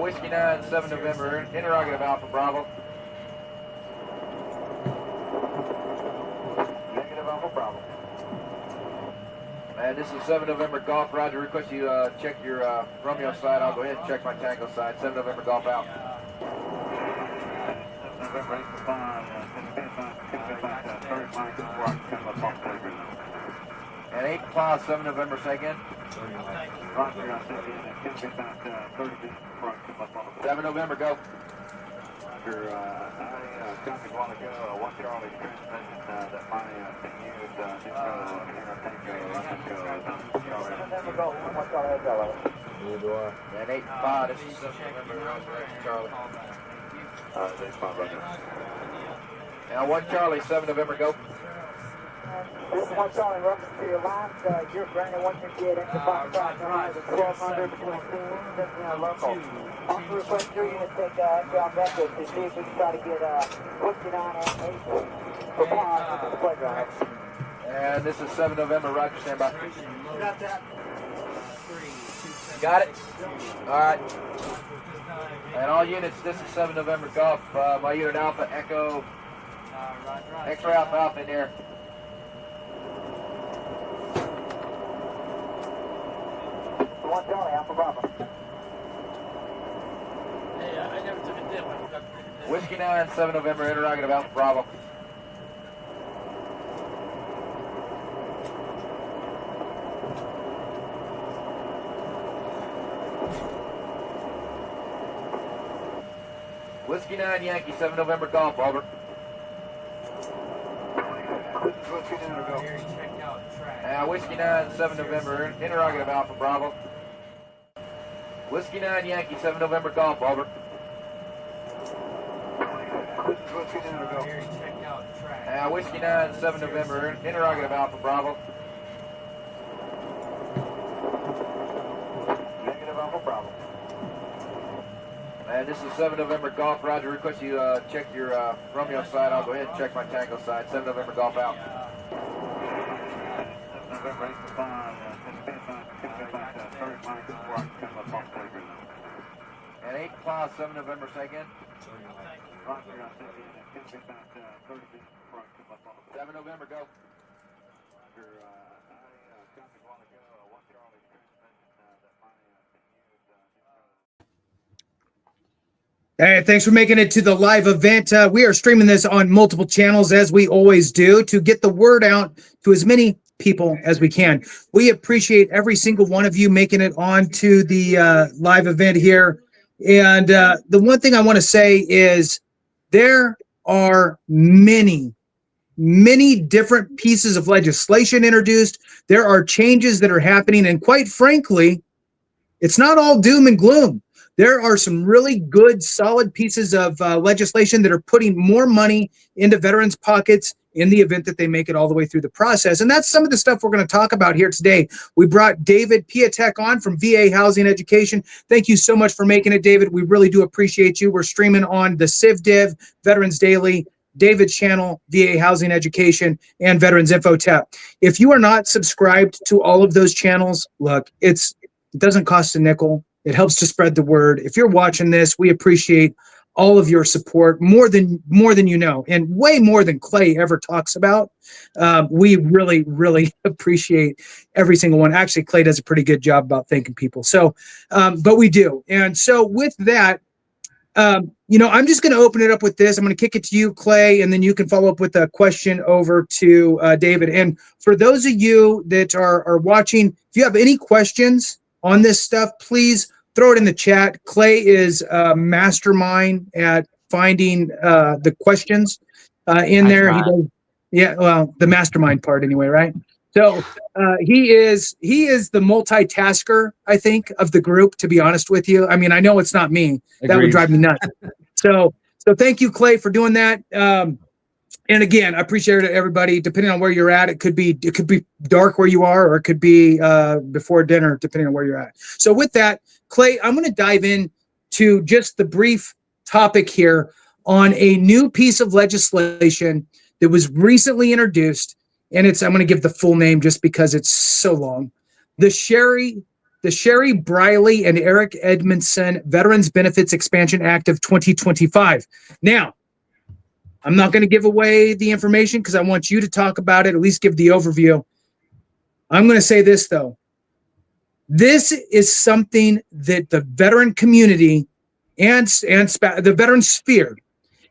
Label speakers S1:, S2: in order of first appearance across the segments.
S1: Whiskey 9, 7 November, interrogative Alpha Bravo. Negative Alpha Bravo. And this is 7 November Golf. Roger, request you check your Romeo side. I'll go ahead and check my Tango side. 7 November Golf out. And 8 o'clock, 7 November, say again. 7 November, go. I copied a while ago, 1 Charlie transmission that my thing used, and 8 5, this is 7 November, Charlie. That's fine, right now. Now 1 Charlie, 7 November, go.
S2: This is 1 Charlie, welcome to your last, you're granted 158 extra box price, 1200 between teams and local. Also request your unit take outbound methods to see if we can try to get Whiskey 9 and 8 for pause at the playground.
S1: And this is 7 November, Roger, stand by.
S2: Got that.
S1: Got it? Alright. And all units, this is 7 November Golf. My unit Alpha, Echo, X-ray Alpha Alpha in there.
S2: One Charlie, Alpha Bravo.
S3: Hey, I never took a dip. I forgot to take a dip.
S1: Whiskey 9, 7 November, interrogative Alpha Bravo. Whiskey 9, Yankee, 7 November Golf, over. Whiskey 9, 7 November, interrogative Alpha Bravo. Whiskey 9, Yankee, 7 November Golf, over. Whiskey 9, 7 November, interrogative Alpha Bravo. Negative Alpha Bravo. And this is 7 November Golf. Roger, request you check your Romeo side. I'll go ahead and check my Tango side. 7 November Golf out. And 8 o'clock, 7 November, say again. 7 November, go.
S4: Hey, thanks for making it to the live event. We are streaming this on multiple channels, as we always do, to get the word out to as many people as we can. We appreciate every single one of you making it onto the live event here. And the one thing I want to say is there are many different pieces of legislation introduced. There are changes that are happening. And quite frankly, it's not all doom and gloom. There are some really good, solid pieces of legislation that are putting more money into veterans' pockets in the event that they make it all the way through the process. And that's some of the stuff we're going to talk about here today. We brought David Piatek on from VA Housing Education. Thank you so much for making it, David. We really do appreciate you. We're streaming on the CivDiv, Veterans Daily, David's channel, VA Housing Education, and Veterans Infotep. If you are not subscribed to all of those channels, look, it doesn't cost a nickel. It helps to spread the word. If you're watching this, we appreciate all of your support more than you know, and way more than Clay ever talks about. We really appreciate every single one. Actually, Clay does a pretty good job about thanking people. So, but we do. And so with that, I'm just going to open it up with this. I'm going to kick it to you, Clay, and then you can follow up with a question over to David. And for those of you that are watching, if you have any questions on this stuff, please throw it in the chat. Clay is a mastermind at finding the questions in there. He does, the mastermind part anyway, right? So he is the multitasker, I think, of the group, to be honest with you. I mean, I know it's not me. Agreed. That would drive me nuts. So thank you, Clay, for doing that. And again, I appreciate it, everybody. Depending on where you're at, it could be dark where you are, or it could be before dinner, depending on where you're at. So with that, Clay, I'm going to dive in to just the brief topic here on a new piece of legislation that was recently introduced. And I'm going to give the full name just because it's so long. The Sherry the Sherry Briley and Eric Edmondson Veterans Benefits Expansion Act of 2025. Now, I'm not going to give away the information because I want you to talk about it, at least give the overview. I'm going to say this, though. This is something that the veteran community and the veteran sphere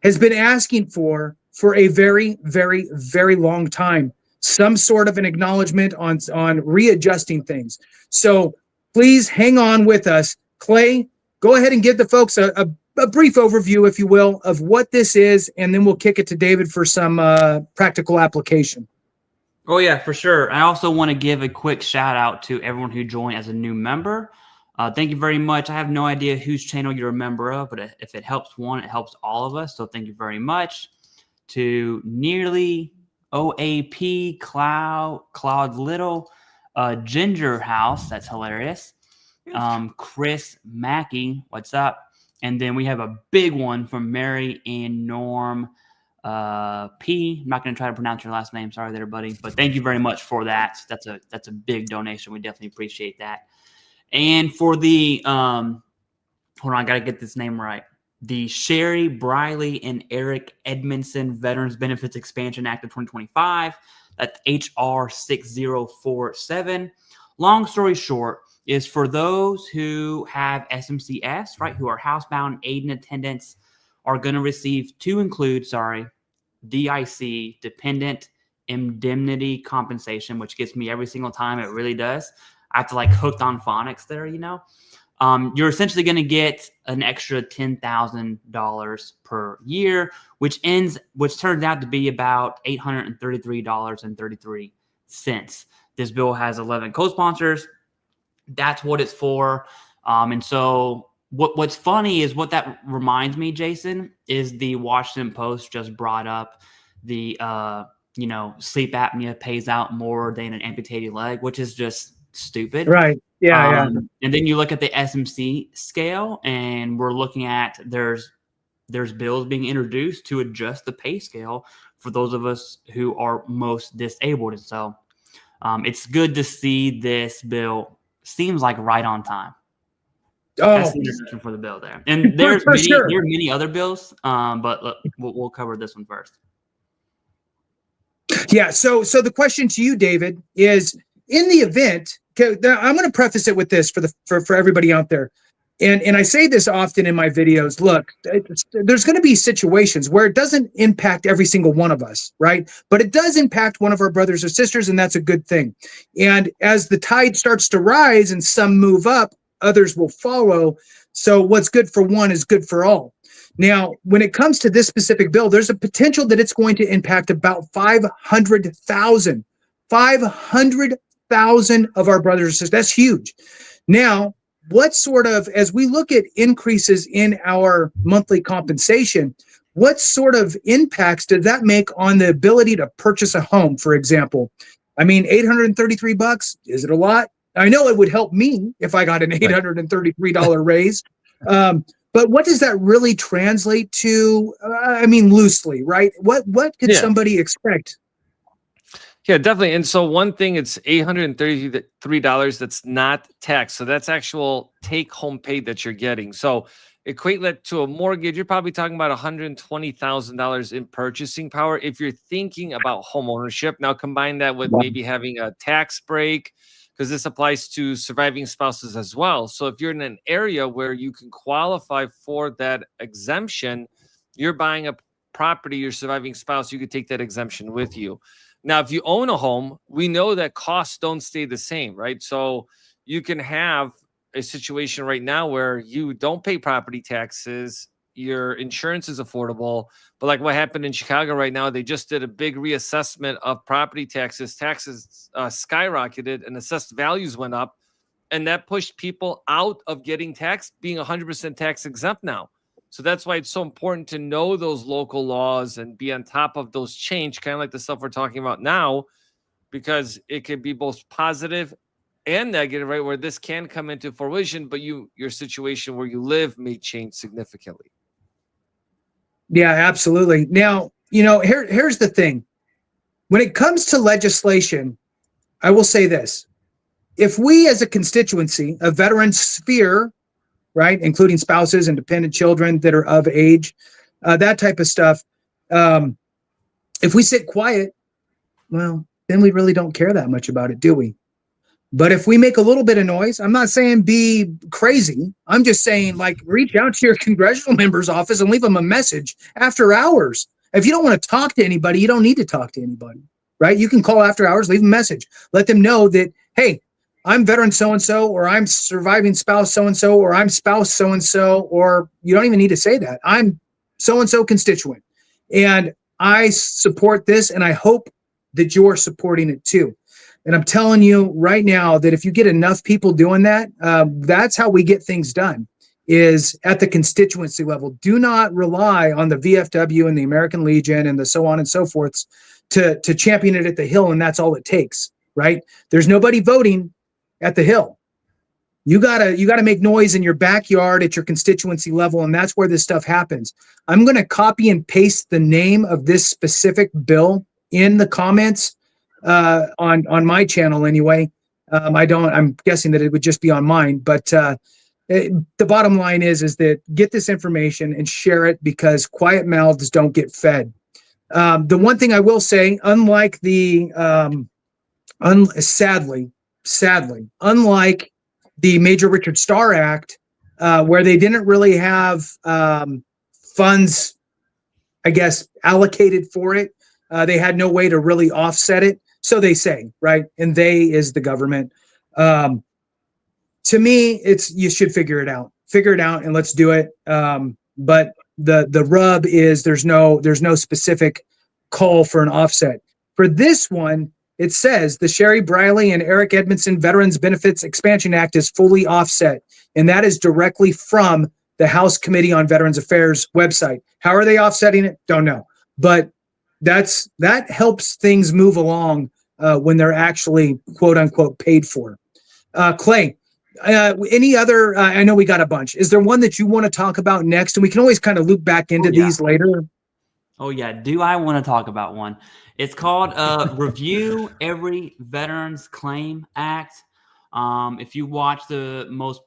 S4: has been asking for a very, very, very long time. Some sort of an acknowledgement on readjusting things. So please hang on with us. Clay, go ahead and give the folks a brief overview, if you will, of what this is, and then we'll kick it to David for some practical application.
S5: Oh, yeah, for sure. I also want to give a quick shout out to everyone who joined as a new member. Thank you very much. I have no idea whose channel you're a member of, but if it helps one, it helps all of us. So thank you very much to Nearly, OAP, Cloud Little, Ginger House. That's hilarious. Chris Mackey, what's up? And then we have a big one from Mary and Norm P. I'm not going to try to pronounce your last name. Sorry there, buddy. But thank you very much for that. That's a big donation. We definitely appreciate that. And for the, hold on, I got to get this name right. The Sherry Briley and Eric Edmondson Veterans Benefits Expansion Act of 2025. That's HR 6047. Long story short, is for those who have SMCS, right, who are housebound aid and attendants, are going to receive DIC, dependent indemnity compensation, which gets me every single time. It really does. I have to like hooked on phonics there, you know. You're essentially going to get an extra $10,000 per year, which turns out to be about $833.33. This bill has 11 co-sponsors. That's what it's for. And so what's funny is what that reminds me, Jason, is the Washington Post just brought up the, sleep apnea pays out more than an amputated leg, which is just stupid.
S4: Right. Yeah.
S5: And then you look at the SMC scale, and we're looking at there's bills being introduced to adjust the pay scale for those of us who are most disabled. And so it's good to see this bill seems like right on time. That's the introduction for the bill there. And there are many other bills, but look, we'll cover this one first.
S4: Yeah. So the question to you, David, is in the event, I'm going to preface it with this for everybody out there. And I say this often in my videos, look, there's going to be situations where it doesn't impact every single one of us, right? But it does impact one of our brothers or sisters, and that's a good thing. And as the tide starts to rise and some move up, others will follow. So what's good for one is good for all. Now, when it comes to this specific bill, there's a potential that it's going to impact about 500,000 of our brothers and sisters. That's huge. Now, what sort of, as we look at increases in our monthly compensation, what sort of impacts does that make on the ability to purchase a home, for example? I mean, $833, is it a lot? I know it would help me if I got an $833 raise. But what does that really translate to? I mean, loosely, right? What could somebody expect?
S6: Yeah, definitely. And so one thing, it's $833 that's not taxed. So that's actual take-home pay that you're getting. So equate that to a mortgage, you're probably talking about $120,000 in purchasing power if you're thinking about home ownership. Now combine that with maybe having a tax break, because this applies to surviving spouses as well. So if you're in an area where you can qualify for that exemption, you're buying a property, your surviving spouse, you could take that exemption with you. Now, if you own a home, we know that costs don't stay the same, right? So you can have a situation right now where you don't pay property taxes, your insurance is affordable, but like what happened in Chicago right now, they just did a big reassessment of property taxes. Taxes skyrocketed and assessed values went up, and that pushed people out of getting taxed, being 100% tax exempt now. So that's why it's so important to know those local laws and be on top of those change, kind of like the stuff we're talking about now, because it could be both positive and negative, right? Where this can come into fruition, but your situation where you live may change significantly.
S4: Yeah, absolutely. Now, here's the thing. When it comes to legislation, I will say this. if we as a constituency, a veteran sphere, right, including spouses and dependent children that are of age, that type of stuff, if we sit quiet, well, then we really don't care that much about it, do we? But if we make a little bit of noise, I'm not saying be crazy. I'm just saying, like, reach out to your congressional member's office and leave them a message after hours. If you don't want to talk to anybody, you don't need to talk to anybody, right? You can call after hours, leave a message. Let them know that, hey, I'm veteran so-and-so, or I'm surviving spouse so-and-so, or I'm spouse so-and-so, or you don't even need to say that. I'm so-and-so constituent, and I support this, and I hope that you're supporting it too. And I'm telling you right now that if you get enough people doing that, that's how we get things done, is at the constituency level. Do not rely on the VFW and the American Legion and the so on and so forth to champion it at the Hill, and that's all it takes, right? There's nobody voting at the Hill. You gotta make noise in your backyard at your constituency level, and that's where this stuff happens. I'm gonna copy and paste the name of this specific bill in the comments on my channel anyway. I'm guessing that it would just be on mine, but the bottom line is that get this information and share it, because quiet mouths don't get fed. The one thing I will say, unlike the sadly, unlike the Major Richard Starr Act, where they didn't really have funds, I guess, allocated for it, they had no way to really offset it. So they say, right? And they is the government. To me, it's, you should figure it out and let's do it. But the rub is there's no specific call for an offset. For this one, it says the Sherry Briley and Eric Edmondson Veterans Benefits Expansion Act is fully offset. And that is directly from the House Committee on Veterans Affairs website. How are they offsetting it? Don't know. But that helps things move along when they're actually quote unquote paid for. Clay, any other, I know we got a bunch. Is there one that you want to talk about next? And we can always kind of loop back into these later.
S5: Oh yeah. Do I want to talk about one? It's called Review Every Veterans Claim Act. If you watch the most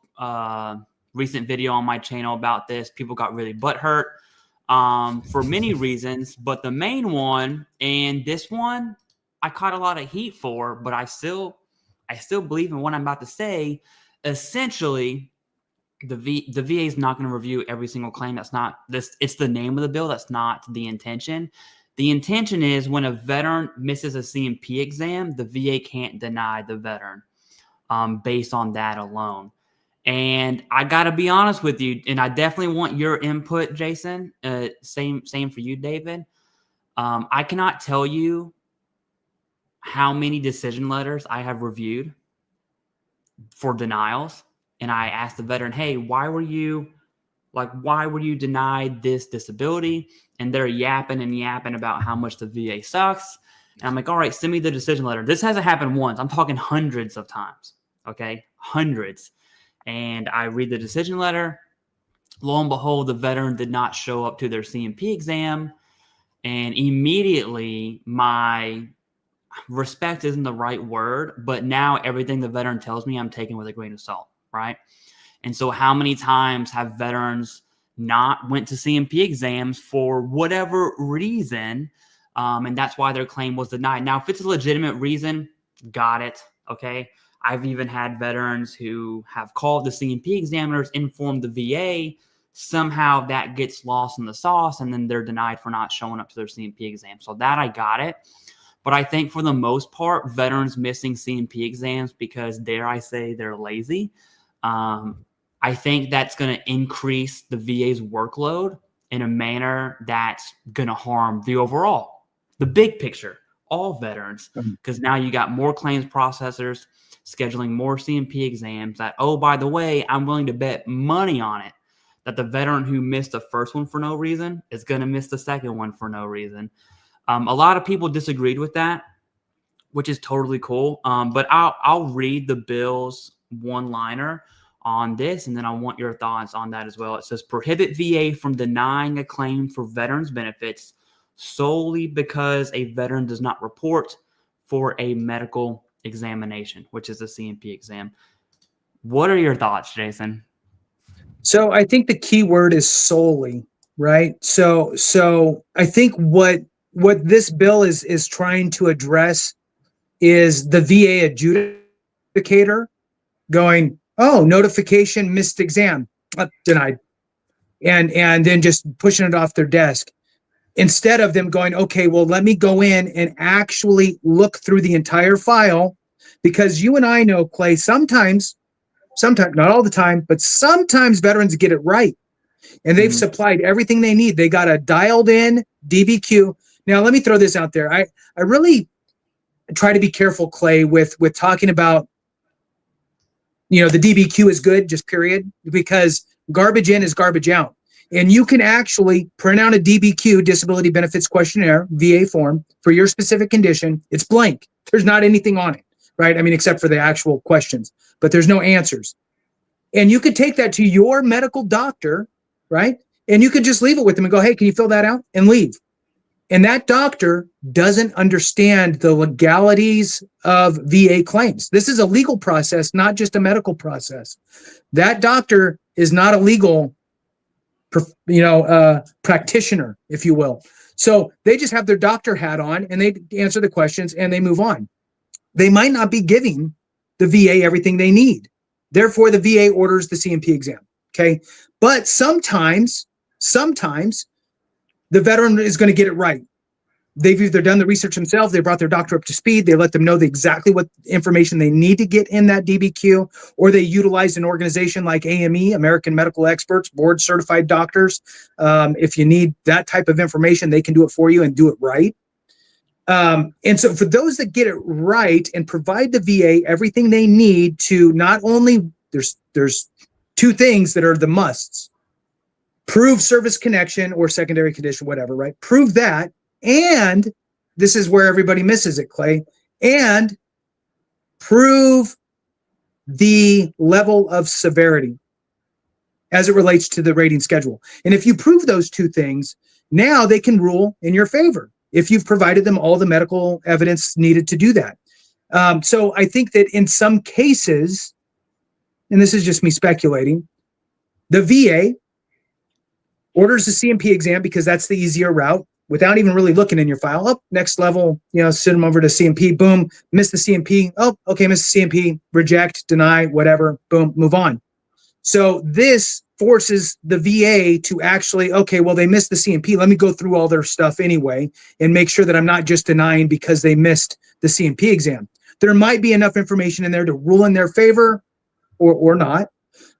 S5: recent video on my channel about this, people got really butthurt for many reasons, but the main one, and this one I caught a lot of heat for, but I still believe in what I'm about to say. Essentially, the VA is not going to review every single claim. That's not this. It's the name of the bill. That's not the intention. The intention is when a veteran misses a CMP exam, the VA can't deny the veteran based on that alone. And I got to be honest with you, and I definitely want your input, Jason. Same for you, David. I cannot tell you how many decision letters I have reviewed for denials. And I asked the veteran, hey, why were you denied this disability? And they're yapping about how much the VA sucks. And I'm like, all right, send me the decision letter. This hasn't happened once. I'm talking hundreds of times. Okay. Hundreds. And I read the decision letter. Lo and behold, the veteran did not show up to their CMP exam. And immediately, my respect isn't the right word, but now everything the veteran tells me, I'm taking with a grain of salt, right? And so how many times have veterans not went to CMP exams for whatever reason, and that's why their claim was denied? Now, if it's a legitimate reason, got it, okay? I've even had veterans who have called the CMP examiners, informed the VA, somehow that gets lost in the sauce, and then they're denied for not showing up to their CMP exam. So that I got it. But I think for the most part, veterans missing CMP exams because, dare I say, they're lazy. I think that's going to increase the VA's workload in a manner that's going to harm the big picture, all veterans, because now you got more claims processors scheduling more CMP exams that, oh, by the way, I'm willing to bet money on it that the veteran who missed the first one for no reason is going to miss the second one for no reason. A lot of people disagreed with that, which is totally cool. But I'll read the bill's one-liner on this, and then I want your thoughts on that as well. It says, prohibit VA from denying a claim for veterans benefits solely because a veteran does not report for a medical examination, which is the CMP exam. What are your thoughts, Jason?
S4: So I think the key word is solely, right? So I think what this bill is trying to address is the VA adjudicator going, oh, notification, missed exam, denied, and then just pushing it off their desk, instead of them going, okay, well, let me go in and actually look through the entire file, because you and I know, Clay, sometimes, not all the time, but sometimes veterans get it right. And they've supplied everything they need. They got a dialed in DBQ. Now, let me throw this out there. I really try to be careful, Clay, with talking about, the DBQ is good, just period, because garbage in is garbage out. And you can actually print out a DBQ, Disability Benefits Questionnaire, VA form, for your specific condition. It's blank. There's not anything on it, right? I mean, except for the actual questions, but there's no answers. And you could take that to your medical doctor, right? And you could just leave it with them and go, hey, can you fill that out? And leave. And that doctor doesn't understand the legalities of VA claims. This is a legal process, not just a medical process. That doctor is not a legal practitioner, if you will. So they just have their doctor hat on and they answer the questions and they move on. They might not be giving the VA everything they need. Therefore, the VA orders the CMP exam. Okay. But sometimes the veteran is going to get it right. They've either done the research themselves, they brought their doctor up to speed, they let them know exactly what information they need to get in that DBQ, or they utilized an organization like AME, American Medical Experts, board certified doctors. If you need that type of information, they can do it for you and do it right. And so for those that get it right and provide the VA everything they need to, not only, there's two things that are the musts: prove service connection or secondary condition, whatever, right? Prove that. And this is where everybody misses it, Clay, and prove the level of severity as it relates to the rating schedule. And if you prove those two things, now they can rule in your favor if you've provided them all the medical evidence needed to do that. So I think that in some cases, and this is just me speculating, the VA orders the CMP exam because that's the easier route, without even really looking in your file. Up, next level, send them over to CMP, boom, miss the CMP. Oh, okay, miss the CMP, reject, deny, whatever, boom, move on. So this forces the VA to actually, okay, well, they missed the CMP. Let me go through all their stuff anyway and make sure that I'm not just denying because they missed the CMP exam. There might be enough information in there to rule in their favor or not.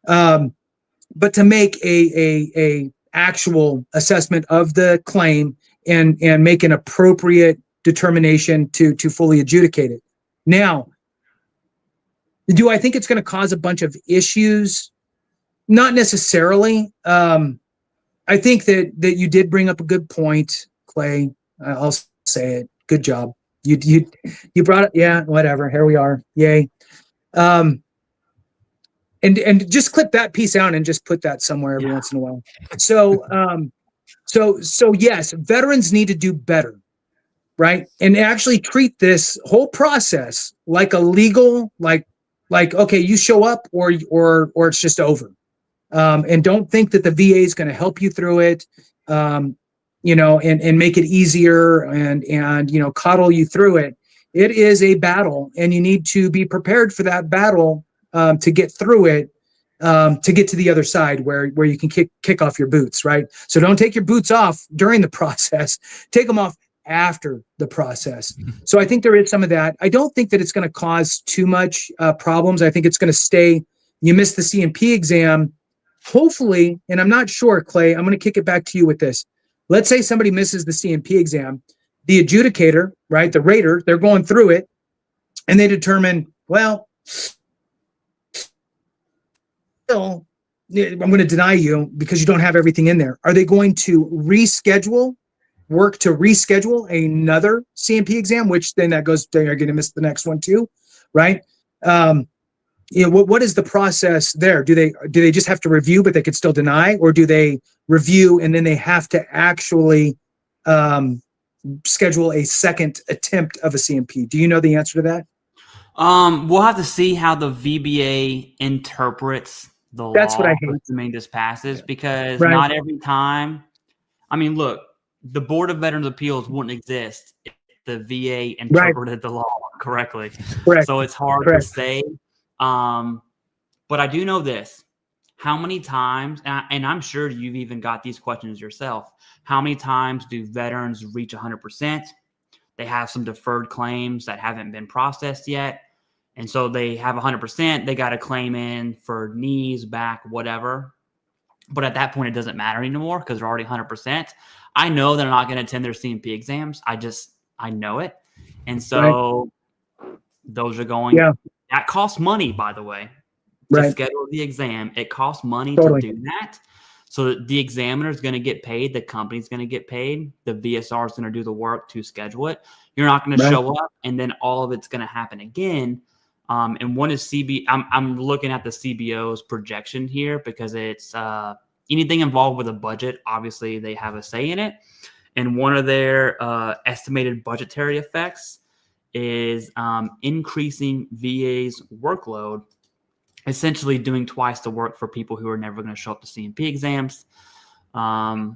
S4: But to make a actual assessment of the claim and make an appropriate determination to fully adjudicate it. Now, do I think it's going to cause a bunch of issues? Not necessarily. I think that you did bring up a good point, Clay. I'll say it. Good job. You brought it. Yeah, whatever. Here we are. Yay. And just clip that piece out and just put that somewhere every once in a while. So yes, veterans need to do better, right? And actually treat this whole process like a legal, like okay, you show up or it's just over. And don't think that the VA is going to help you through it, and make it easier and coddle you through it. It is a battle, and you need to be prepared for that battle to get through it. To get to the other side where you can kick off your boots, right? So don't take your boots off during the process. Take them off after the process. So I think there is some of that. I don't think that it's going to cause too much problems. I think it's going to stay. You missed the CMP exam, hopefully, and I'm not sure, Clay. I'm going to kick it back to you with this. Let's say somebody misses the CMP exam. The adjudicator, right, the rater, they're going through it, and they determine, well, I'm going to deny you because you don't have everything in there. Are they going to work to reschedule another CMP exam, which then that goes, they're going to miss the next one too, right? What is the process there? Do they just have to review, but they could still deny, or do they review and then they have to actually schedule a second attempt of a CMP? Do you know the answer to that?
S5: We'll have to see how the VBA interprets the
S4: That's what
S5: law,
S4: I hate.
S5: assuming this passes, because
S4: Right.
S5: not every time. I mean, look, the Board of Veterans Appeals wouldn't exist if the VA interpreted the law correctly.
S4: Correct.
S5: So it's hard to say. But I do know this. How many times, and I'm sure you've even got these questions yourself, how many times do veterans reach 100%? They have some deferred claims that haven't been processed yet. And so they have 100%. They got a claim in for knees, back, whatever. But at that point, it doesn't matter anymore because they're already 100%. I know they're not going to attend their CMP exams. I know it. And so those are going, that costs money, by the way, to schedule the exam. It costs money to do that. So the examiner is going to get paid. The company's going to get paid. The VSR is going to do the work to schedule it. You're not going to show up, and then all of it's going to happen again. And one is I'm looking at the CBO's projection here because it's anything involved with a budget. Obviously, they have a say in it. And one of their estimated budgetary effects is increasing VA's workload, essentially doing twice the work for people who are never going to show up to CMP exams. I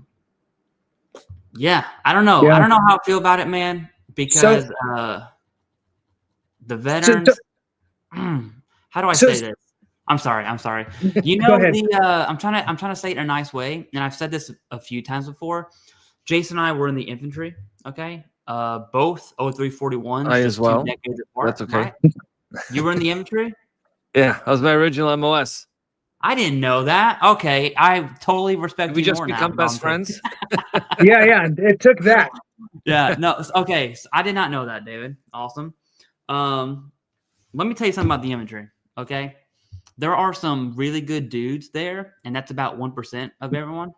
S5: don't know. I don't know how I feel about it, man, because the veterans. How do I say this? I'm sorry. You know, I'm trying to say it in a nice way, and I've said this a few times before. Jason and I were in the infantry. Okay, both 0341s.
S6: I as well.
S5: Apart,
S6: that's okay.
S5: Right? You were in the infantry.
S6: Yeah, that was my original MOS.
S5: I didn't know that. Okay, I totally respect you.
S6: We just
S5: more
S6: become
S5: now,
S6: best friends.
S4: Yeah. It took that.
S5: Yeah. No. Okay. So I did not know that, David. Awesome. Let me tell you something about the infantry. Okay, there are some really good dudes there, and that's about 1% of everyone.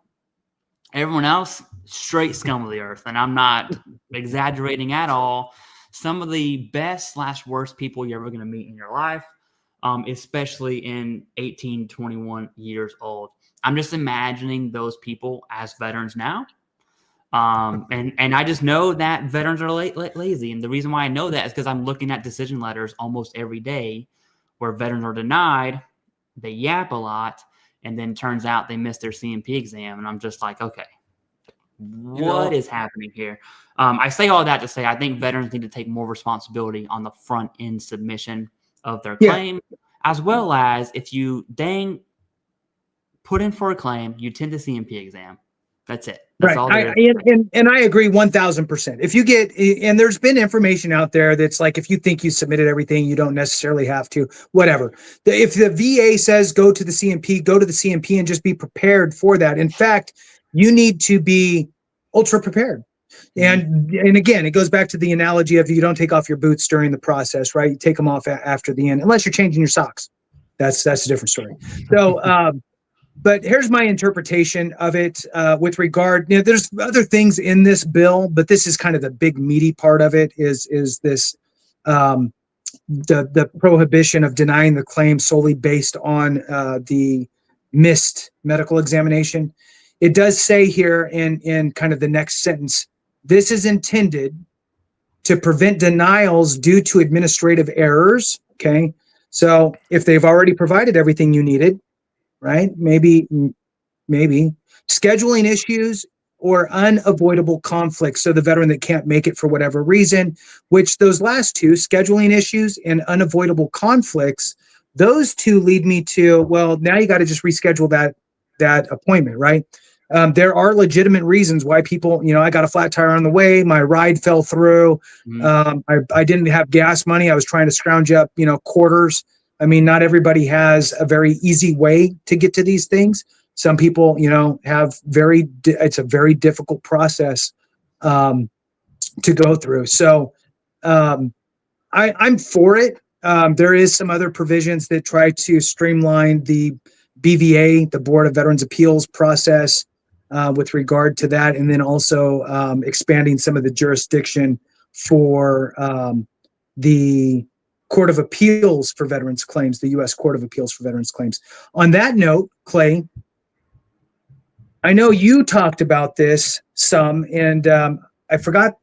S5: Everyone else, straight scum of the earth, and I'm not exaggerating at all. Some of the best / worst people you're ever going to meet in your life. Especially in 18, 21 years old. I'm just imagining those people as veterans now. And I just know that veterans are lazy. And the reason why I know that is because I'm looking at decision letters almost every day where veterans are denied, they yap a lot, and then turns out they missed their CMP exam. And I'm just like, okay, what is happening here? I say all that to say I think veterans need to take more responsibility on the front end submission of their claim, as well as if you put in for a claim, you tend to CMP exam. That's it. That's all there is.
S4: And I agree 1000%. If you get, and there's been information out there that's like, if you think you submitted everything, you don't necessarily have to, whatever. If the VA says go to the CMP and just be prepared for that. In fact, you need to be ultra prepared. And again, it goes back to the analogy of you don't take off your boots during the process, right? You take them off after the end, unless you're changing your socks. That's a different story. So, but here's my interpretation of it with regard. There's other things in this bill, but this is kind of the big meaty part of it. Is this the prohibition of denying the claim solely based on the missed medical examination? It does say here in kind of the next sentence, this is intended to prevent denials due to administrative errors. Okay. So if they've already provided everything you needed, right? Maybe scheduling issues or unavoidable conflicts. So the veteran that can't make it for whatever reason, which those last two, scheduling issues and unavoidable conflicts, those two lead me to, well, now you got to just reschedule that appointment, right? There are legitimate reasons why people, I got a flat tire on the way, my ride fell through, I didn't have gas money, I was trying to scrounge up, quarters. I mean, not everybody has a very easy way to get to these things. Some people, have it's a very difficult process to go through. So I'm for it. There is some other provisions that try to streamline the BVA, the Board of Veterans Appeals process with regard to that, and then also expanding some of the jurisdiction for the Court of Appeals for Veterans Claims, the U.S. Court of Appeals for Veterans Claims. On that note, Clay, I know you talked about this some, and I forgot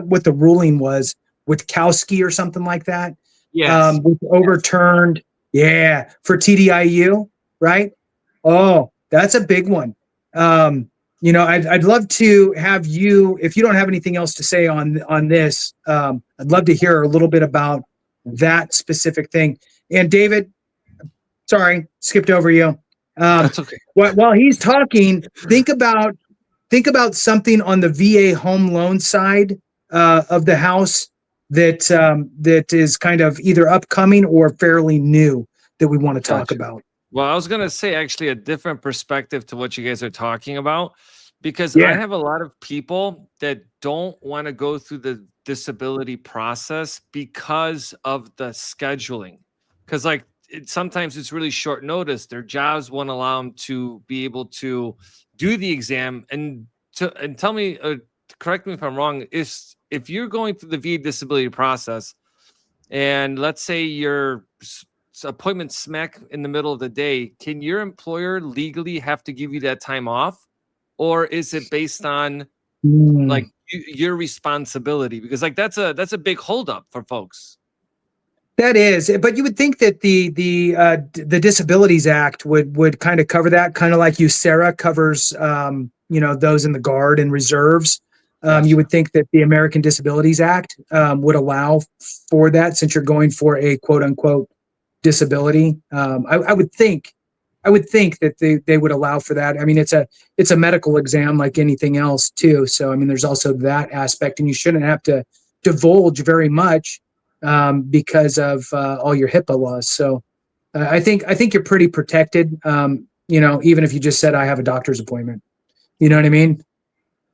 S4: what the ruling was, Witkowski or something like that.
S6: Yes.
S4: was overturned. Yeah, for TDIU, right? Oh, that's a big one. I'd love to have you, if you don't have anything else to say on this, I'd love to hear a little bit about that specific thing. And David, sorry, skipped over you.
S6: That's okay.
S4: While he's talking, think about something on the VA home loan side of the house that is kind of either upcoming or fairly new that we want to talk
S6: Gotcha.
S4: about.
S6: Well, I was going to say actually a different perspective to what you guys are talking about, because
S4: Yeah.
S6: I have a lot of people that don't want to go through the disability process because of the scheduling. Because sometimes it's really short notice. Their jobs won't allow them to be able to do the exam. And tell me, correct me if I'm wrong, if you're going through the VA disability process, and let's say your appointment smack in the middle of the day, can your employer legally have to give you that time off, or is it based on like your responsibility? Because that's a big holdup for folks.
S4: That is, but you would think that the Disabilities Act would kind of cover that, kind of like USERRA covers those in the Guard and reserves. You would think that the American Disabilities Act would allow for that, since you're going for a quote unquote disability. I would think that they would allow for that. I mean, it's a medical exam like anything else too. So I mean, there's also that aspect, and you shouldn't have to divulge very much because of all your HIPAA laws. So I think you're pretty protected. Even if you just said I have a doctor's appointment, you know what I mean?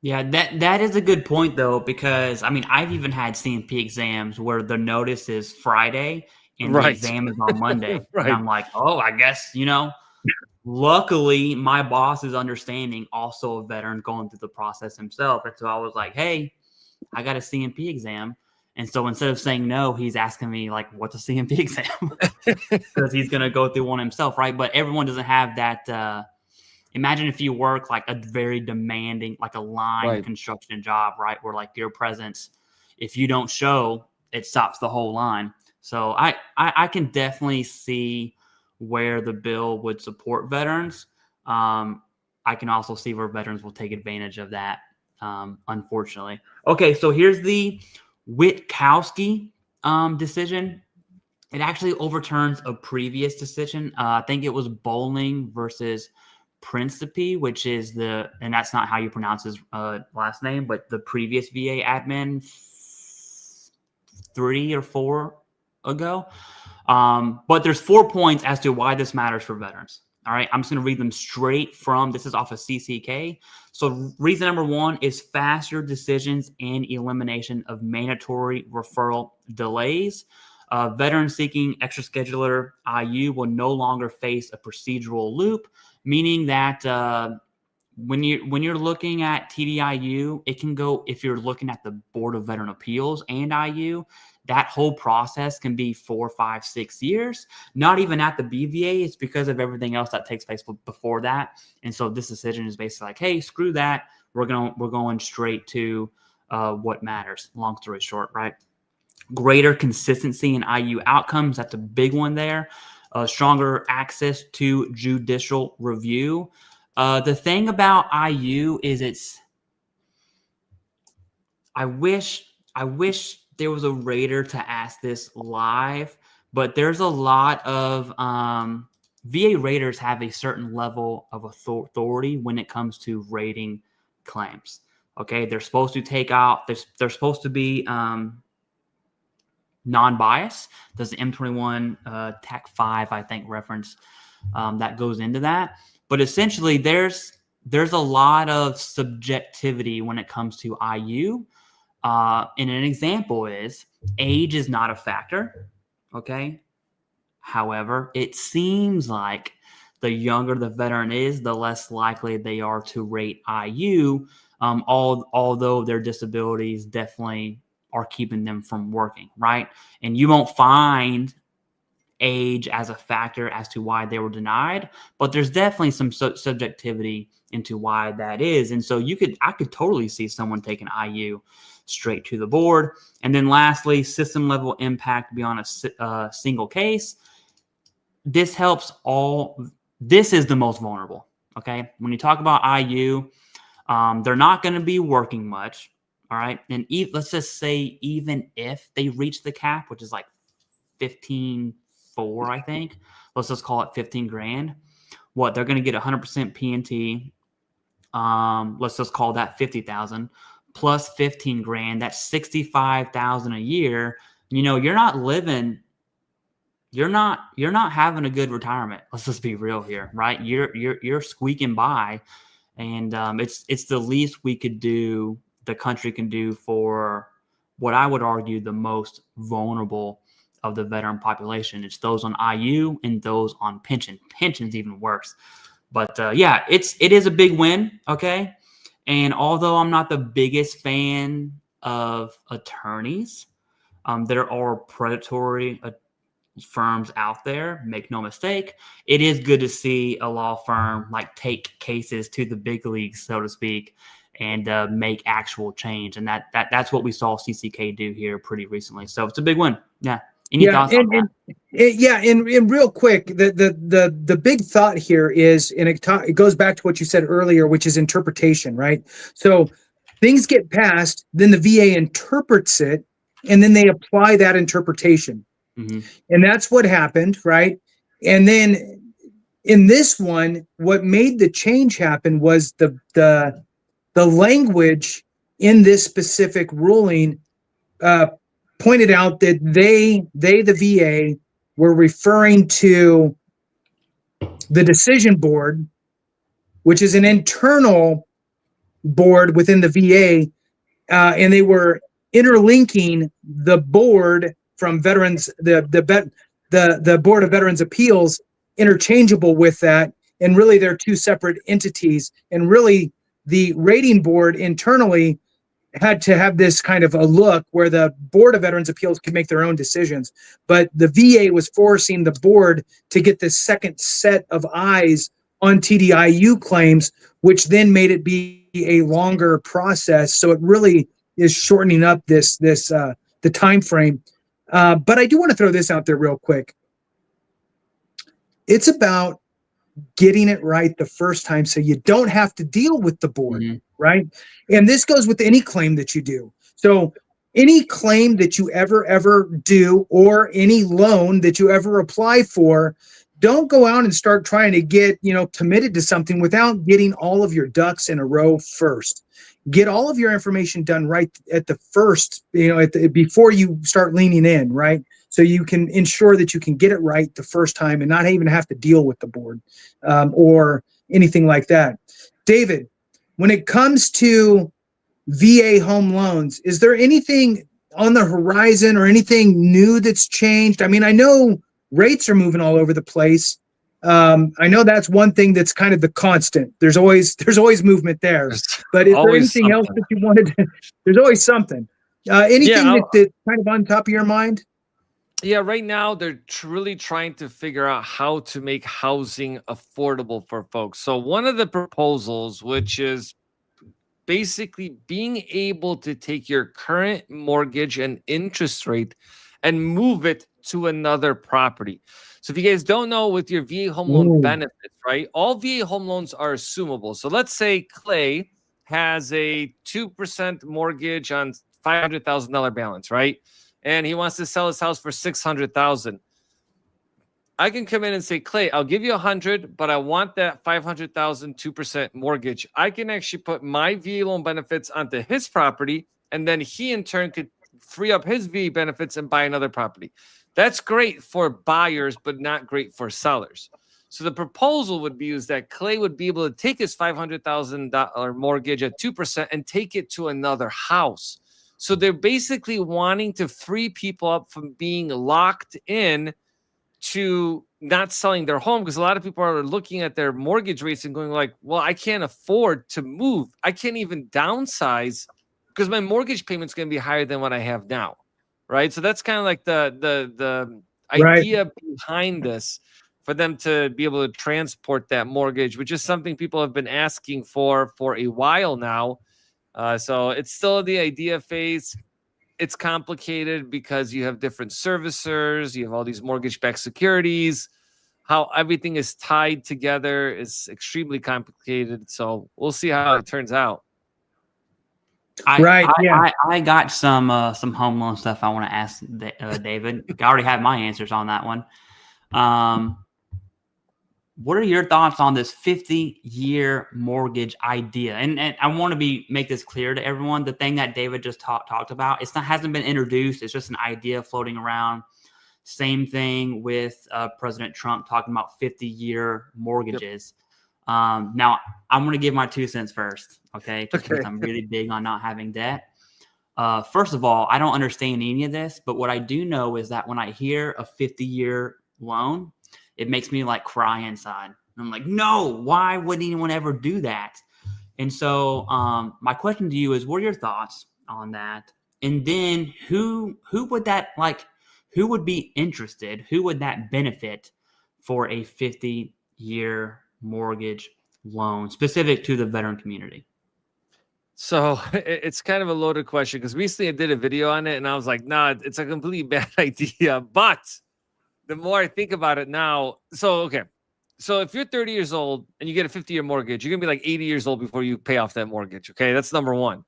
S5: Yeah, that is a good point though, because I mean I've even had CMP exams where the notice is Friday and the exam is on Monday.
S6: Right.
S5: And I'm like, oh, I guess, luckily my boss is understanding, also a veteran going through the process himself. And so I was like, hey, I got a CMP exam. And so instead of saying no, he's asking me like, what's a CMP exam? Because he's going to go through one himself, right? But everyone doesn't have that. Imagine if you work like a very demanding, like a line construction job, right? Where like your presence, if you don't show, it stops the whole line. So I can definitely see where the bill would support veterans. I can also see where veterans will take advantage of that, unfortunately. Okay, so here's the Witkowski decision. It actually overturns a previous decision. I think it was Bowling versus Principe, which is and that's not how you pronounce his last name, but the previous VA admin 3 or 4 ago. But there's 4 points as to why this matters for veterans. All right, I'm just going to read them straight from, this is off of CCK. So reason number 1 is faster decisions and elimination of mandatory referral delays. Veterans seeking extra scheduler IU will no longer face a procedural loop, meaning that when you're looking at TDIU, it can go, if you're looking at the Board of Veteran Appeals and IU, that whole process can be 4, 5, 6 years. Not even at the BVA. It's because of everything else that takes place before that. And so this decision is basically like, hey, screw that. We're going straight to what matters. Long story short, right? Greater consistency in IU outcomes. That's a big one there. Stronger access to judicial review. The thing about IU is I wish there was a rater to ask this live, but there's a lot of VA raters have a certain level of authority when it comes to rating claims. Okay, they're supposed to take out, they're supposed to be non-bias. There's the M21 TAC 5, I think, reference that goes into that. But essentially, there's a lot of subjectivity when it comes to IU. And an example is age is not a factor. Okay. However, it seems like the younger the veteran is, the less likely they are to rate IU, although their disabilities definitely are keeping them from working, right? And you won't find age as a factor as to why they were denied, but there's definitely some subjectivity into why that is. And so I could totally see someone taking IU straight to the board. And then lastly, system level impact beyond a single case. This helps this is the most vulnerable. Okay. When you talk about IU, they're not going to be working much. All right. And let's just say, even if they reach the cap, which is like 15.4, I think, let's just call it 15 grand. What, they're going to get 100% P&T. Let's just call that 50,000 plus 15 grand. That's 65,000 a year. You know, you're not having a good retirement. Let's just be real here, right? You're squeaking by, and it's the least we could do, the country can do, for what I would argue the most vulnerable of the veteran population. It's those on IU and those on pension. Pension's even worse. But yeah, it is a big win. Okay. And although I'm not the biggest fan of attorneys, there are predatory firms out there, make no mistake. It is good to see a law firm like take cases to the big leagues, so to speak, and make actual change. And that's what we saw CCK do here pretty recently. So it's a big win. Yeah. Any thoughts on that?
S4: And real quick, the big thought here is, and it goes back to what you said earlier, which is interpretation, right? So things get passed, then the VA interprets it, and then they apply that interpretation. Mm-hmm. And that's what happened, right? And then in this one, what made the change happen was the language in this specific ruling pointed out that the VA, were referring to the decision board, which is an internal board within the VA, and they were interlinking the board from veterans, the Board of Veterans Appeals, interchangeable with that, and really they're two separate entities. And really, the rating board internally had to have this kind of a look where the Board of Veterans Appeals could make their own decisions. But the VA was forcing the board to get this second set of eyes on TDIU claims, which then made it be a longer process. So it really is shortening up the time frame. But I do want to throw this out there real quick. It's about getting it right the first time so you don't have to deal with the board, mm-hmm. right? And this goes with any claim that you do. So any claim that you ever do, or any loan that you ever apply for, don't go out and start trying to get, committed to something without getting all of your ducks in a row first. Get all of your information done right at the first, before you start leaning in, right? So you can ensure that you can get it right the first time and not even have to deal with the board or anything like that. David, when it comes to VA home loans, is there anything on the horizon or anything new that's changed? I mean, I know rates are moving all over the place. I know that's one thing that's kind of the constant. There's always movement there. But is there anything else that you wanted to? There's always something. Anything that's kind of on top of your mind?
S6: Yeah, right now they're really trying to figure out how to make housing affordable for folks. So one of the proposals, which is basically being able to take your current mortgage and interest rate and move it to another property. So if you guys don't know, with your VA home loan benefits, right? All VA home loans are assumable. So let's say Clay has a 2% mortgage on $500,000 balance, right? And he wants to sell his house for $600,000. I can come in and say, Clay, I'll give you 100, but I want that 500,000 2% mortgage. I can actually put my VA loan benefits onto his property, and then he in turn could free up his VA benefits and buy another property. That's great for buyers, but not great for sellers. So the proposal would be is that Clay would be able to take his $500,000 mortgage at 2% and take it to another house. So they're basically wanting to free people up from being locked in to not selling their home, because a lot of people are looking at their mortgage rates and going like, well, I can't afford to move. I can't even downsize because my mortgage payment's going to be higher than what I have now, right? So that's kind of like the idea behind this for them to be able to transport that mortgage, which is something people have been asking for a while now. So it's still the idea phase. It's complicated because you have different servicers, you have all these mortgage-backed securities. How everything is tied together is extremely complicated. So we'll see how it turns out.
S5: I got some home loan stuff I want to ask David. I already have my answers on that one. What are your thoughts on this 50-year mortgage idea? And I want to make this clear to everyone. The thing that David just talked about, hasn't been introduced. It's just an idea floating around. Same thing with President Trump talking about 50-year mortgages. Yep. Now, I'm going to give my 2 cents first, okay? Because I'm really big on not having debt. First of all, I don't understand any of this, but what I do know is that when I hear a 50-year loan, it makes me like cry inside. I'm like, no, why would anyone ever do that? And so my question to you is, what are your thoughts on that? And then who would be interested? Who would that benefit for a 50-year mortgage loan specific to the veteran community?
S6: So it's kind of a loaded question because recently I did a video on it and I was like, nah, it's a completely bad idea. But the more I think about it now, so if you're 30 years old and you get a 50-year mortgage, you're going to be like 80 years old before you pay off that mortgage. Okay, that's number one.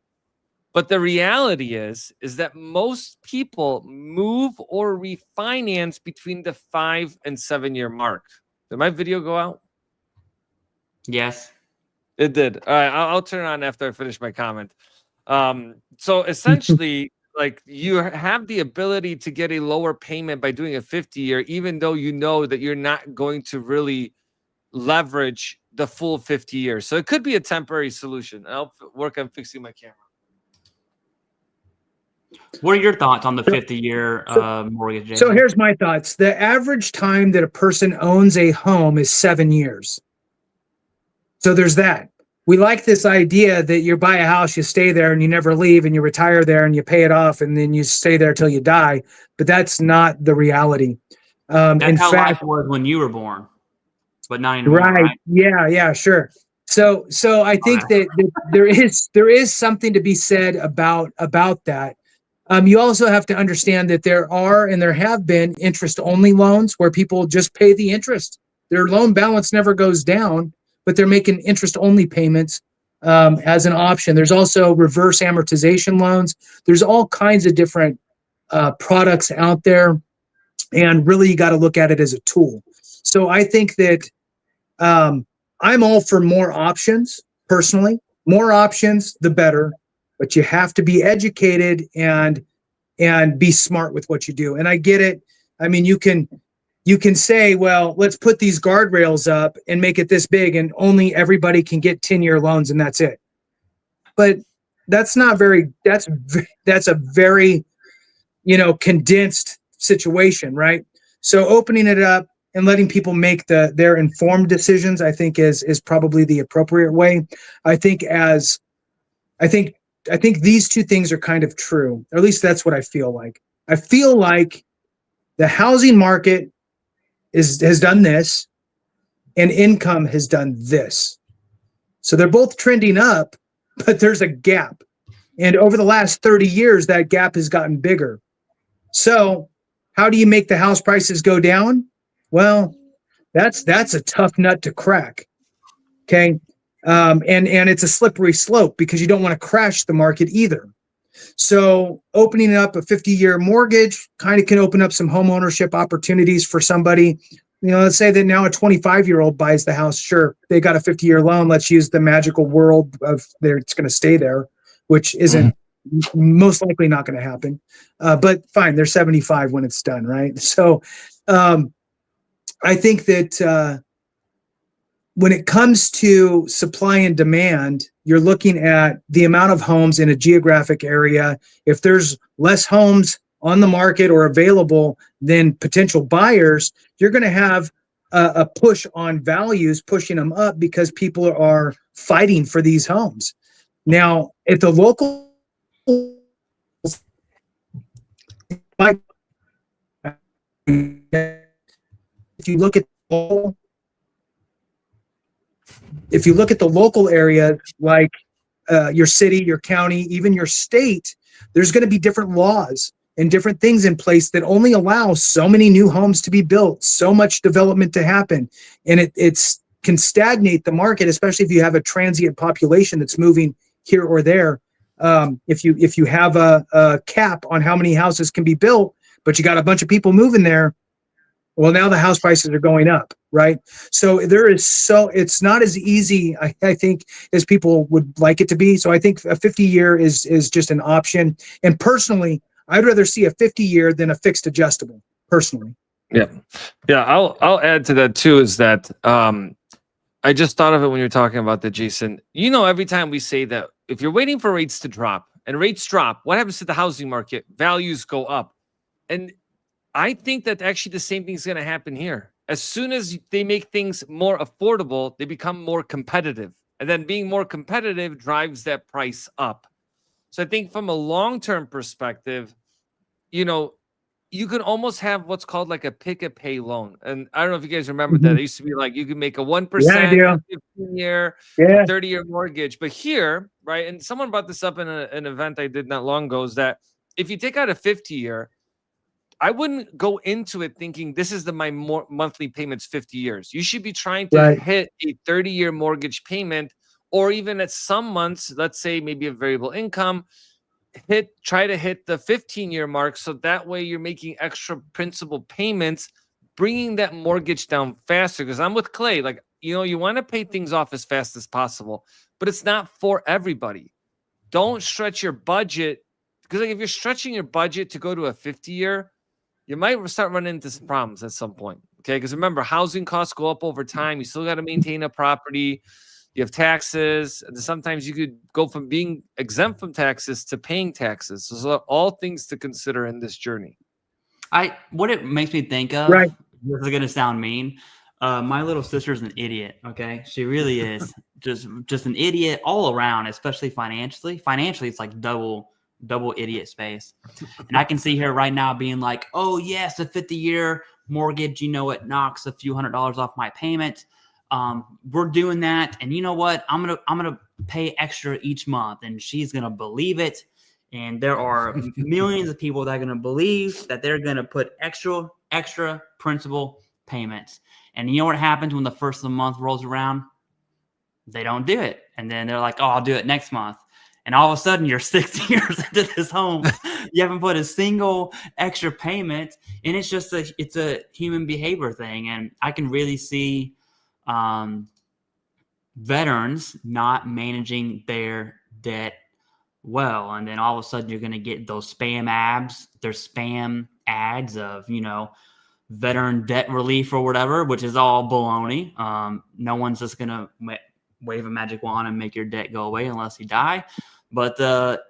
S6: But the reality is that most people move or refinance between the 5 and 7 year mark. Did my video go out?
S5: Yes.
S6: It did. All right, I'll turn it on after I finish my comment. So essentially, like you have the ability to get a lower payment by doing a 50-year, even though you know that you're not going to really leverage the full 50 years. So it could be a temporary solution. I'll work on fixing my camera.
S5: What are your thoughts on the 50-year mortgage, Jason?
S4: So here's my thoughts. The average time that a person owns a home is 7 years. So there's that. We like this idea that you buy a house, you stay there and you never leave, and you retire there and you pay it off and then you stay there till you die. But that's not the reality.
S5: That's how life was when you were born, but not anymore. Right.
S4: Yeah, sure. So I think that there is something to be said about that. You also have to understand that there are and there have been interest-only loans where people just pay the interest. Their loan balance never goes down, but they're making interest-only payments as an option. There's also reverse amortization loans. There's all kinds of different products out there, and really you got to look at it as a tool. So I think that I'm all for more options, personally. More options, the better, but you have to be educated and be smart with what you do. And I get it. I mean, you can say, well, let's put these guardrails up and make it this big and only everybody can get 10-year loans and that's it. But that's a very, condensed situation, right? So opening it up and letting people make their informed decisions, I think is probably the appropriate way. I think these two things are kind of true, or at least that's what I feel like. I feel like the housing market has done this and income has done this. So they're both trending up, but there's a gap. And over the last 30 years, that gap has gotten bigger. So how do you make the house prices go down? Well, that's a tough nut to crack. Okay. And it's a slippery slope because you don't want to crash the market either. So opening up a 50-year mortgage kind of can open up some home ownership opportunities for somebody. Let's say that now a 25-year-old buys the house. Sure, they got a 50-year loan. Let's use the magical world of it's going to stay there, which isn't most likely not going to happen. But fine, they're 75 when it's done, right? So I think that when it comes to supply and demand, you're looking at the amount of homes in a geographic area. If there's less homes on the market or available than potential buyers, you're going to have a push on values, pushing them up because people are fighting for these homes. Now, at the local, if you look at the local area, like your city, your county, even your state, there's going to be different laws and different things in place that only allow so many new homes to be built, so much development to happen, and it's can stagnate the market, especially if you have a transient population that's moving here or there. If you have a cap on how many houses can be built, but you got a bunch of people moving there, well, now the house prices are going up, right? So it's not as easy, I think, as people would like it to be. So I think a 50-year is just an option. And personally, I'd rather see a 50-year than a fixed adjustable, personally.
S6: Yeah. I'll add to that too, is that I just thought of it when you're talking about that, Jason. You know, every time we say that, if you're waiting for rates to drop and rates drop, what happens to the housing market? Values go up. And I think that actually the same thing is going to happen here. As soon as they make things more affordable, they become more competitive. And then being more competitive drives that price up. So I think from a long-term perspective, you know, you can almost have what's called like a pick-a-pay loan. And I don't know if you guys remember that. It used to be like you could make a 1%, 15-year, 30-year mortgage. But here, right, and someone brought this up in an event I did not long ago, is that if you take out a 50-year, I wouldn't go into it thinking this is my monthly payments 50 years. You should be trying to hit a 30-year mortgage payment, or even at some months, let's say maybe a variable income, try to hit the 15-year mark. So that way you're making extra principal payments, bringing that mortgage down faster. Because I'm with Clay, like, you know, you want to pay things off as fast as possible, but it's not for everybody. Don't stretch your budget, because like if you're stretching your budget to go to a 50-year, you might start running into some problems at some point. Okay. Because remember, housing costs go up over time. You still got to maintain a property. You have taxes. And sometimes you could go from being exempt from taxes to paying taxes. So all things to consider in this journey.
S5: What it makes me think of, this is going to sound mean. My little sister's an idiot. Okay. She really is just an idiot all around, especially financially. Financially, it's like double idiot space. And I can see her right now being like, oh yes, a 50-year mortgage, you know, it knocks a few $100s off my payment. We're doing that. And you know what? I'm going to pay extra each month, and she's going to believe it. And there are millions of people that are going to believe that they're going to put extra principal payments. And you know what happens when the first of the month rolls around? They don't do it. And then they're like, oh, I'll do it next month. And all of a sudden you're 6 years into this home. You haven't put a single extra payment. And it's just it's a human behavior thing. And I can really see veterans not managing their debt well. And then all of a sudden you're going to get those spam ads of, you know, veteran debt relief or whatever, which is all baloney. No one's just going to wave a magic wand and make your debt go away unless you die. But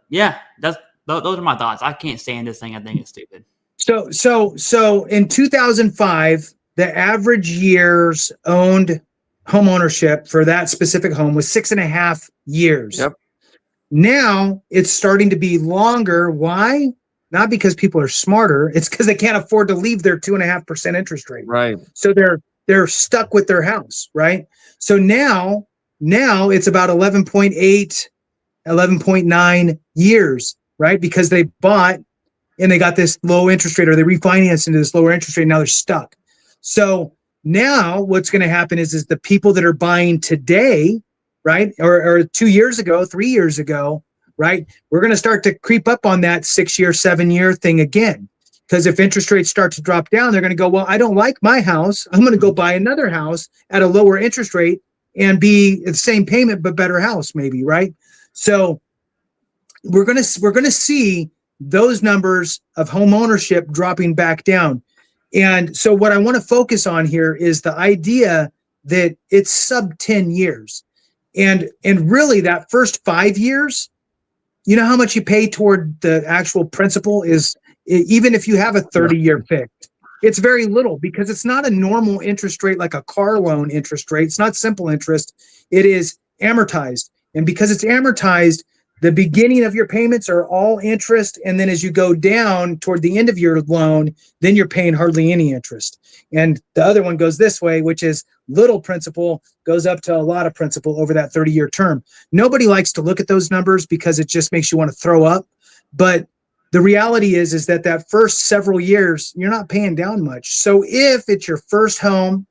S5: yeah, those are my thoughts. I can't stand this thing. I think it's stupid.
S4: So in 2005, the average years owned home ownership for that specific home was 6.5 years.
S6: Yep.
S4: Now it's starting to be longer. Why? Not because people are smarter. It's because they can't afford to leave their 2.5% interest rate.
S6: Right.
S4: So they're stuck with their house. Right. So now it's about 11.8, 11.9 years. Right. Because they bought and they got this low interest rate, or they refinanced into this lower interest rate. Now they're stuck. So now what's going to happen is the people that are buying today, right, or 2 years ago, 3 years ago, right, we're going to start to creep up on that 6-year, 7-year thing again. Because if interest rates start to drop down, they're going to go, well, I don't like my house. I'm going to go buy another house at a lower interest rate and be the same payment but better house, maybe, right? So we're going to see those numbers of home ownership dropping back down. And so what I want to focus on here is the idea that it's sub 10 years. And really that first 5 years, you know how much you pay toward the actual principal is, even if you have a 30-year fixed, it's very little, because it's not a normal interest rate like a car loan interest rate. It's not simple interest. It is amortized. And because it's amortized, The beginning of your payments are all interest, and then as you go down toward the end of your loan, then you're paying hardly any interest. And the other one goes this way, which is little principal goes up to a lot of principal over that 30-year term. Nobody likes to look at those numbers because it just makes you want to throw up. But the reality is that first several years, you're not paying down much. So if it's your first home,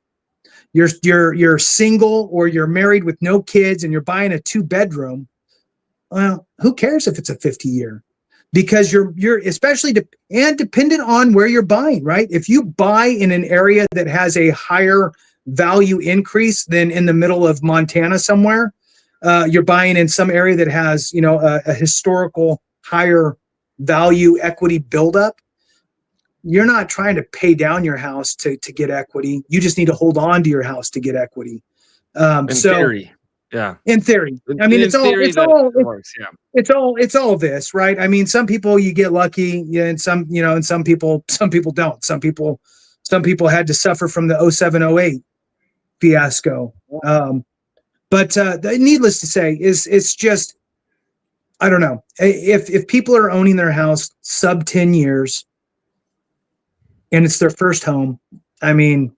S4: you're single, or you're married with no kids and you're buying a 2-bedroom, well, who cares if it's a 50-year? Because you're especially dependent on where you're buying, right? If you buy in an area that has a higher value increase than in the middle of Montana somewhere, you're buying in some area that has, a historical higher value equity buildup. You're not trying to pay down your house to get equity. You just need to hold on to your house to get equity.
S6: In theory. Yeah.
S4: In theory. I mean, it's all this, right? I mean, some people you get lucky, and some people don't. Some people had to suffer from the 07-08 fiasco. But needless to say, it's just, I don't know. If people are owning their house sub 10 years and it's their first home, I mean,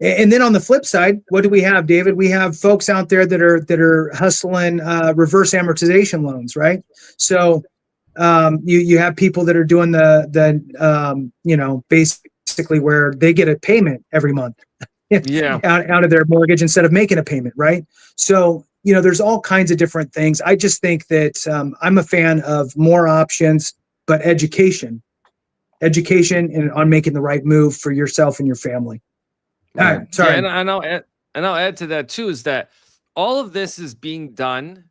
S4: and then on the flip side, what do we have, David? We have folks out there that are hustling reverse amortization loans, right? So you have people that are doing the basically where they get a payment every month out of their mortgage instead of making a payment, right? So there's all kinds of different things. I just think that I'm a fan of more options, but education and on making the right move for yourself and your family. All right, sorry.
S6: Yeah, and I'll add to that too, is that all of this is being done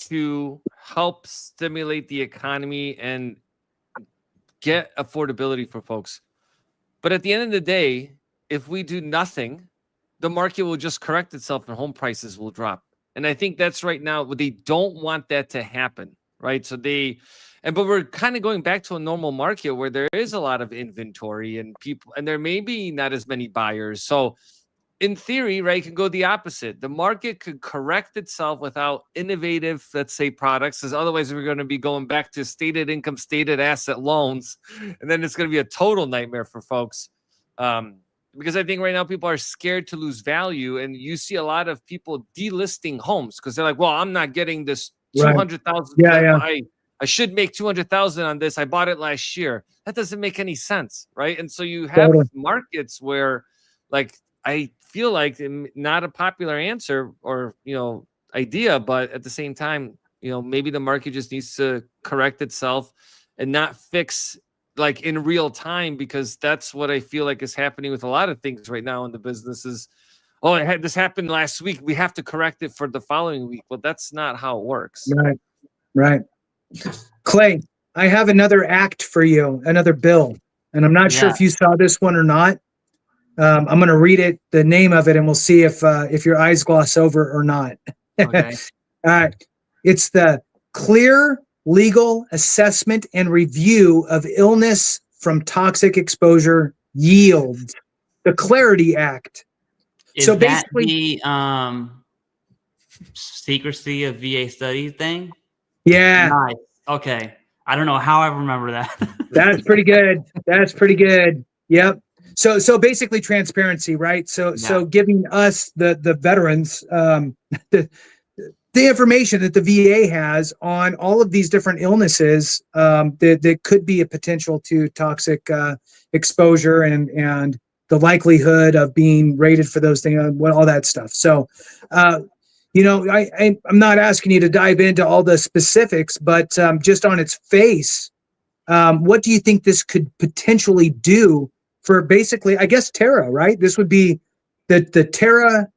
S6: to help stimulate the economy and get affordability for folks. But at the end of the day, if we do nothing, the market will just correct itself and home prices will drop. And I think that's right now, they don't want that to happen, right? So but we're kind of going back to a normal market where there is a lot of inventory and people, and there may be not as many buyers. So in theory, right, it can go the opposite. The market could correct itself without innovative, let's say, products, because otherwise we're going to be going back to stated income, stated asset loans. And then it's going to be a total nightmare for folks. Because I think right now people are scared to lose value. And you see a lot of people delisting homes because they're like, well, I'm not getting this 200,000.
S4: Yeah.
S6: I should make 200,000 on this. I bought it last year. That doesn't make any sense, right? And so you have markets where, like, I feel like not a popular answer or idea, but at the same time, maybe the market just needs to correct itself and not fix like in real time, because that's what I feel like is happening with a lot of things right now in the businesses. Oh, this happened last week. We have to correct it for the following week. Well, that's not how it works.
S4: Right. Clay, I have another act for you, another bill, and I'm not sure if you saw this one or not. I'm going to read it, the name of it, and we'll see if your eyes gloss over or not.
S5: Okay.
S4: All right. It's the Clear Legal Assessment and Review of Illness from Toxic Exposure Yield, the Clarity Act.
S5: Is
S4: so
S5: that
S4: basically
S5: the secrecy of VA studies thing?
S4: Yeah.
S5: Nice. Okay. I don't know how I remember that.
S4: That's pretty good. Yep. So basically transparency, right? So giving us the veterans the information that the VA has on all of these different illnesses that could be a potential to toxic exposure and the likelihood of being rated for those things, all that stuff. So I'm not asking you to dive into all the specifics, but just on its face, what do you think this could potentially do for basically, I guess, Terra, right? This would be the Terra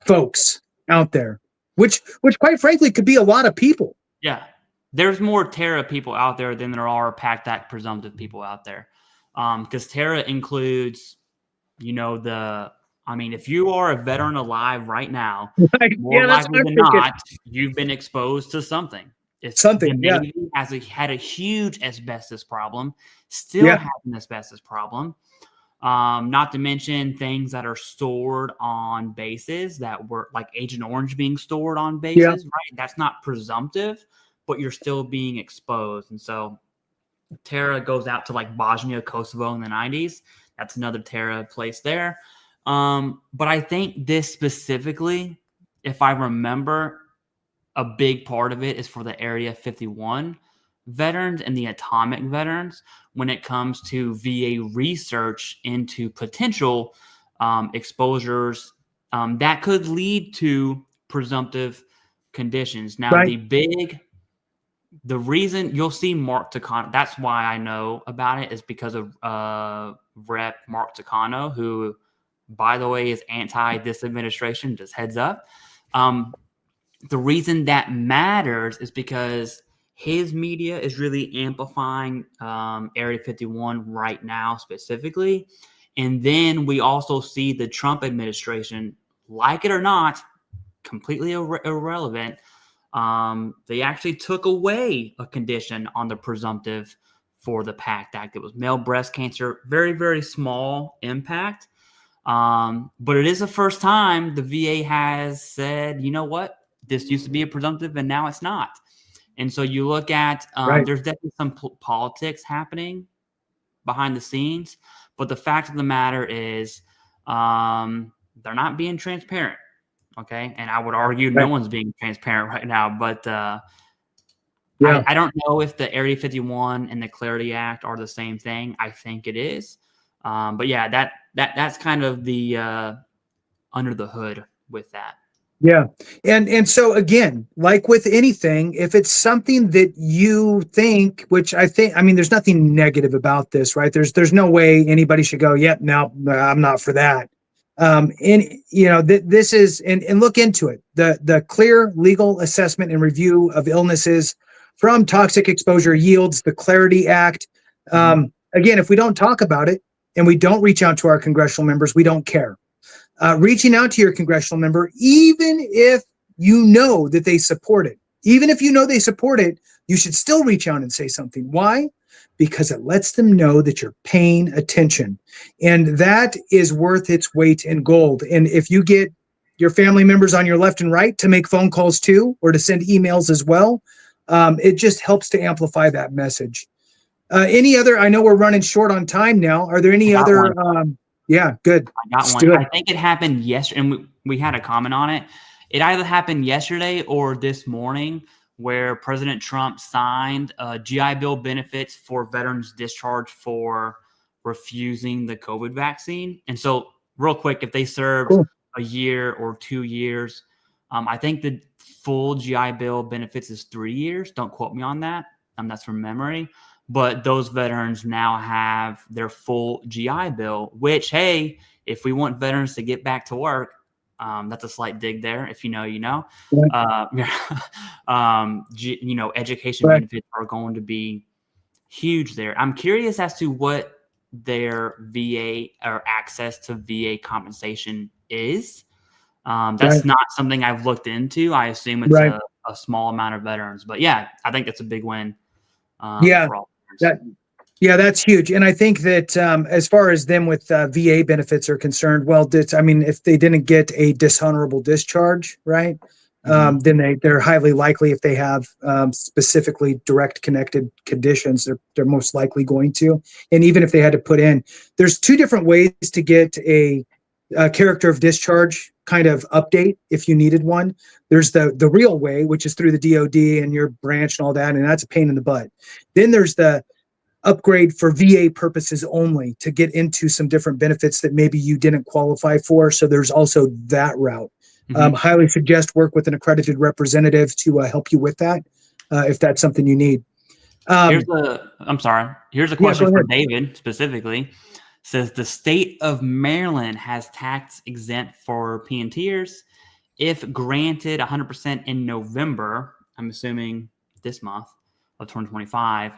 S4: folks out there, which quite frankly could be a lot of people.
S5: Yeah. There's more Terra people out there than there are PACT Act presumptive people out there. Because Terra includes, if you are a veteran alive right now, more likely than not, you've been exposed to something. The Navy had a huge asbestos problem, still has an asbestos problem. Not to mention things that are stored on bases that were like Agent Orange being stored on bases, right? That's not presumptive, but you're still being exposed. And so Terra goes out to like Bosnia, Kosovo in the 90s. That's another Terra place there. But I think this specifically, if I remember, a big part of it is for the Area 51 veterans and the atomic veterans when it comes to VA research into potential exposures that could lead to presumptive conditions. Now, the reason you'll see Mark Takano, that's why I know about it, is because of Rep Mark Takano, who, by the way, is anti this administration, just heads up. The reason that matters is because his media is really amplifying Area 51 right now specifically. And then we also see the Trump administration, like it or not, completely irrelevant. They actually took away a condition on the presumptive for the PACT Act. It was male breast cancer, very, very small impact. But it is the first time the VA has said, you know what? This used to be a presumptive and now it's not. And so you look at, there's definitely some politics happening behind the scenes, but the fact of the matter is they're not being transparent. Okay. And I would argue no one's being transparent right now, but I don't know if the Area 51 and the Clarity Act are the same thing. I think it is. But yeah, that's kind of the under the hood with that.
S4: Yeah. And so again, like with anything, if it's something that you think, which I mean, there's nothing negative about this, right? There's no way anybody should go, yep, no, I'm not for that. And this is, and look into it. The clear legal assessment and review of illnesses from toxic exposure yields the Clarity Act. Again, if we don't talk about it and we don't reach out to our congressional members, we don't care. Reaching out to your congressional member, even if you know that they support it, you should still reach out and say something. Why? Because it lets them know that you're paying attention. And that is worth its weight in gold. And if you get your family members on your left and right to make phone calls too, or to send emails as well, it just helps to amplify that message. Any other, I know we're running short on time now. Are there any other... Yeah, good.
S5: I got one. I think it happened yesterday, and we had a comment on it. It either happened yesterday or this morning, where President Trump signed GI Bill benefits for veterans discharged for refusing the COVID vaccine. And so, real quick, if they served a year or 2 years, I think the full GI Bill benefits is 3 years. Don't quote me on that. That's from memory. But those veterans now have their full GI Bill, which, hey, if we want veterans to get back to work, that's a slight dig there. If you know, you know. Education benefits are going to be huge there. I'm curious as to what their VA or access to VA compensation is. That's not something I've looked into. I assume it's a small amount of veterans. But, yeah, I think it's a big win for all.
S4: That's huge. And I think that as far as them with VA benefits are concerned, if they didn't get a dishonorable discharge, right, then they're highly likely, if they have specifically direct connected conditions, they're most likely going to. And even if they had to put in, there's two different ways to get a character of discharge kind of update if you needed one. There's the real way, which is through the DOD and your branch and all that, and that's a pain in the butt. Then there's the upgrade for VA purposes only to get into some different benefits that maybe you didn't qualify for. So there's also that route. Highly suggest work with an accredited representative to help you with that if that's something you need.
S5: Here's a question for David specifically. Says the state of Maryland has tax exempt for P&Ters if granted 100% in November. I'm assuming this month of 2025.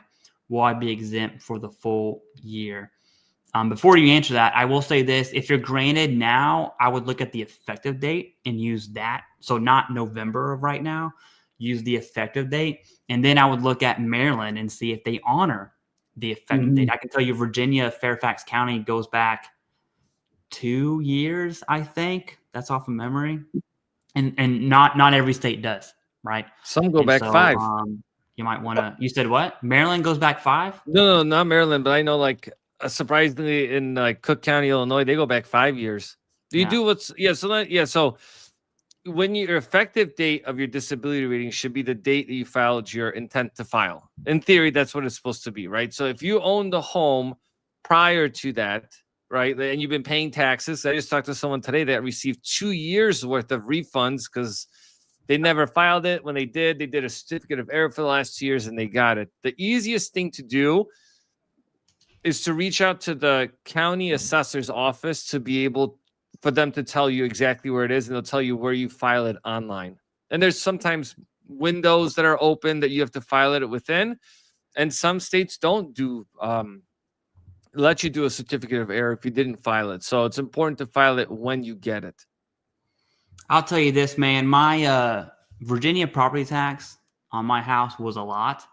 S5: Will I be exempt for the full year? Before you answer that, I will say this. If you're granted now, I would look at the effective date and use that. So not November of right now. Use the effective date. And then I would look at Maryland and see if they honor the effective date. I can tell you Virginia, Fairfax County goes back 2 years, I think. That's off of memory. And not every state does, right?
S6: Some go
S5: And
S6: back
S5: so,
S6: 5.
S5: You might want to. You said what? Maryland goes back 5?
S6: No, not Maryland, but I know surprisingly in Cook County, Illinois, they go back 5 years. Do you do what's So when your effective date of your disability rating should be the date that you filed your intent to file. In theory, that's what it's supposed to be, right? So if you owned a home prior to that, right, and you've been paying taxes, I just talked to someone today that received 2 years worth of refunds because they never filed it. When they did a certificate of error for the last 2 years and they got it. The easiest thing to do is to reach out to the county assessor's office to be able for them to tell you exactly where it is, and they'll tell you where you file it online. And there's sometimes windows that are open that you have to file it within, and some states don't do let you do a certificate of error if you didn't file it. So it's important to file it when you get it.
S5: I'll tell you this, man. My Virginia property tax on my house was a lot,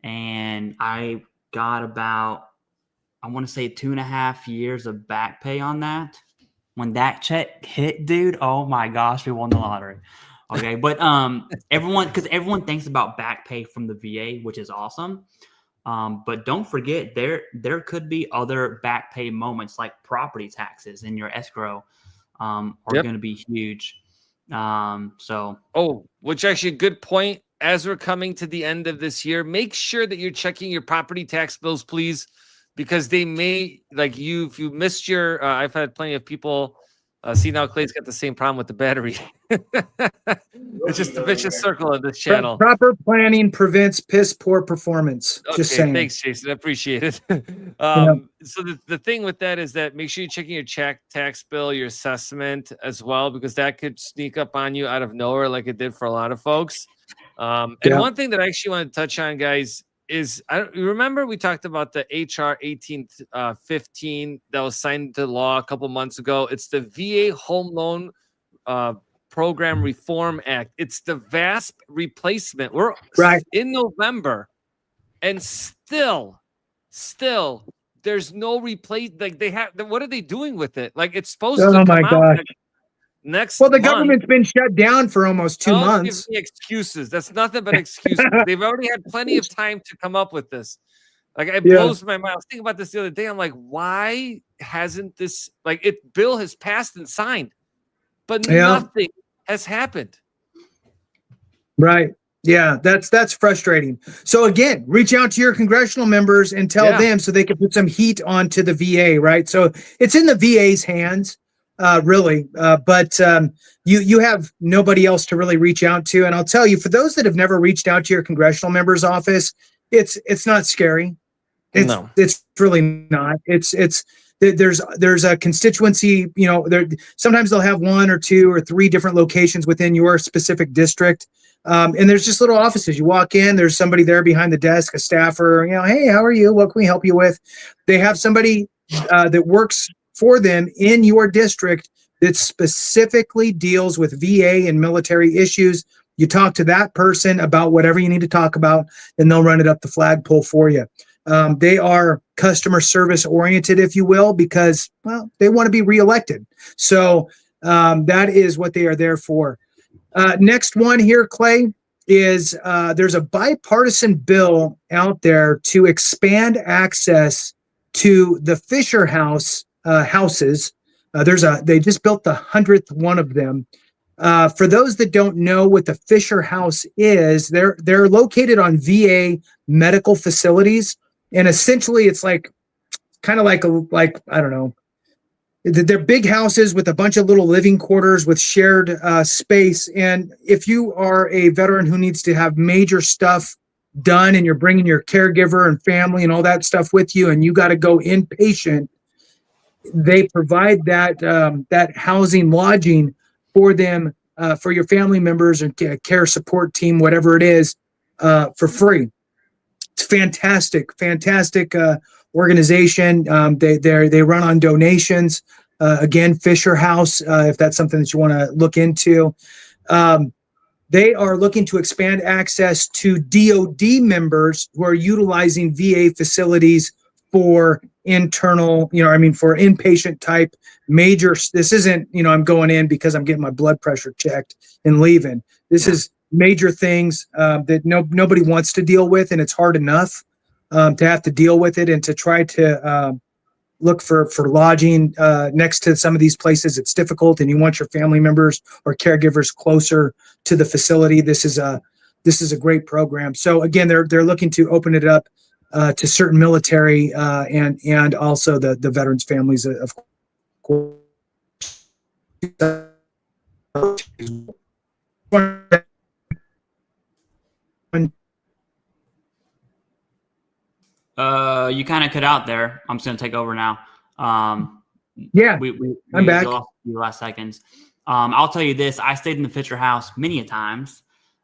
S5: and I got about, I want to say 2.5 years of back pay on that. When that check hit, dude, oh my gosh, we won the lottery. Okay, but everyone thinks about back pay from the VA, which is awesome. But don't forget, there could be other back pay moments like property taxes in your escrow are going to be huge.
S6: Which actually a good point. As we're coming to the end of this year, make sure that you're checking your property tax bills, please. Because they may, if you missed your, I've had plenty of people, see now Clay's got the same problem with the battery. It's just a vicious circle in this channel.
S4: Proper planning prevents piss poor performance. Just saying.
S6: Thanks, Jason. I appreciate it. So the thing with that is that make sure you're checking your tax bill, your assessment as well, because that could sneak up on you out of nowhere like it did for a lot of folks. And one thing that I actually want to touch on, guys, is you remember we talked about the HR 1815 that was signed into law a couple months ago. It's the VA Home Loan Program Reform Act. It's the VASP replacement. We're in November, and still there's no replace. They have. What are they doing with it? It's supposed to come out next
S4: the
S6: month.
S4: government's been shut down for almost 2 months.
S6: Give me excuses. That's nothing but excuses. They've already had plenty of time to come up with this. It blows my mind. I was thinking about this the other day. I'm like, why hasn't this bill has passed and signed, but nothing has happened.
S4: Right. Yeah, that's frustrating. So again, reach out to your congressional members and tell them so they can put some heat onto the VA, right? So it's in the VA's hands. Really. But you have nobody else to really reach out to. And I'll tell you, for those that have never reached out to your congressional member's office, it's not scary. It's really not. There's a constituency, sometimes they'll have 1 or 2 or 3 different locations within your specific district. And there's just little offices. You walk in, there's somebody there behind the desk, a staffer, hey, how are you? What can we help you with? They have somebody that works for them in your district that specifically deals with VA and military issues. You talk to that person about whatever you need to talk about, and they'll run it up the flagpole for you. They are customer service oriented, if you will, because, they want to be reelected. So that is what they are there for. Next one here, Clay, is there's a bipartisan bill out there to expand access to the Fisher House houses. They just built the 100th one of them. For those that don't know what the Fisher House is, they're located on VA medical facilities, and essentially it's kind of like I don't know. They're big houses with a bunch of little living quarters with shared space. And if you are a veteran who needs to have major stuff done, and you're bringing your caregiver and family and all that stuff with you, and you got to go inpatient, they provide that housing, lodging for them, for your family members and care support team, whatever it is, for free. It's fantastic organization. They run on donations. Again, Fisher House, if that's something that you want to look into. They are looking to expand access to DOD members who are utilizing VA facilities for internal, for inpatient type major. This isn't, I'm going in because I'm getting my blood pressure checked and leaving. This is major things that nobody wants to deal with, and it's hard enough to have to deal with it and to try to look for lodging next to some of these places. It's difficult, and you want your family members or caregivers closer to the facility. This is a great program. So again, they're looking to open it up to certain military and also the veterans families, of course.
S5: You kind of cut out there. I'm just gonna take over now.
S4: Yeah, I'm back.
S5: Lost a few last seconds. I'll tell you this: I stayed in the Fisher House many a times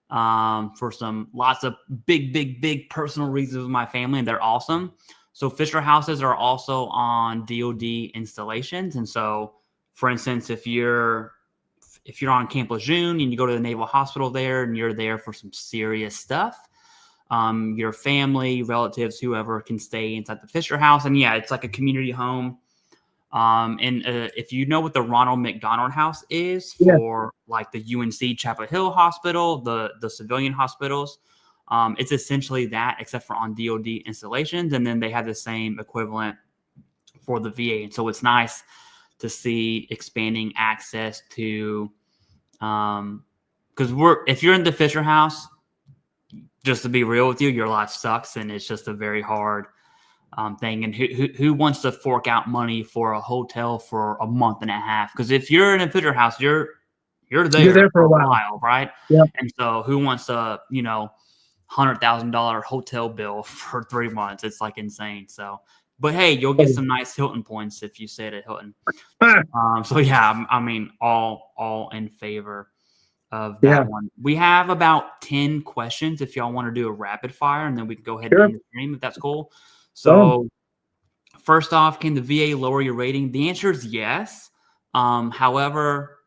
S5: for lots of big personal reasons with my family, and they're awesome. So Fisher Houses are also on DoD installations, and so, for instance, if you're on Camp Lejeune and you go to the Naval Hospital there, and you're there for some serious stuff, your family, relatives, whoever can stay inside the Fisher House. And yeah, it's like a community home. If you know what the Ronald McDonald House is for like the UNC Chapel Hill Hospital, the civilian hospitals, it's essentially that, except for on DoD installations. And then they have the same equivalent for the VA. And so it's nice to see expanding access to, because if you're in the Fisher House, just to be real with you, your life sucks, and it's just a very hard thing. And who wants to fork out money for a hotel for a month and a half? Because if you're in a Fisher House, you're there for a while, right?
S4: Yeah.
S5: And so who wants a $100,000 hotel bill for 3 months? It's like insane. So, but hey, you'll get some nice Hilton points if you stay at Hilton. So yeah, I mean, all in favor of that one. We have about 10 questions if y'all want to do a rapid fire, and then we can go ahead and end the stream if that's cool. So first off, can the VA lower your rating? The answer is yes. However,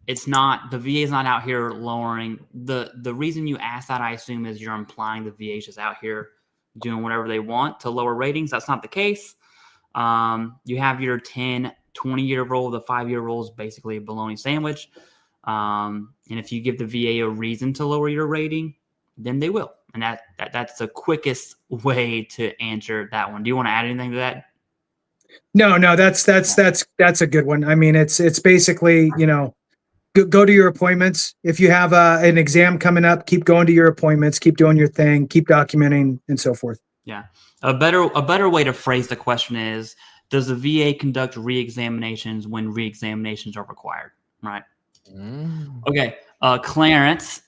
S5: it's not, the VA is not out here lowering. The reason you ask that, I assume, is you're implying the VA is just out here doing whatever they want to lower ratings. That's not the case. You have your 10, 20-year rule. The 5-year rule is basically a bologna sandwich. And if you give the VA a reason to lower your rating, then they will. And that's the quickest way to answer that one. Do you want to add anything to that?
S4: No, that's a good one. I mean, it's basically, go to your appointments. If you have an exam coming up, keep going to your appointments, keep doing your thing, keep documenting, and so forth.
S5: Yeah. A better way to phrase the question is, does the VA conduct re-examinations when re-examinations are required? Right. Okay. Clarence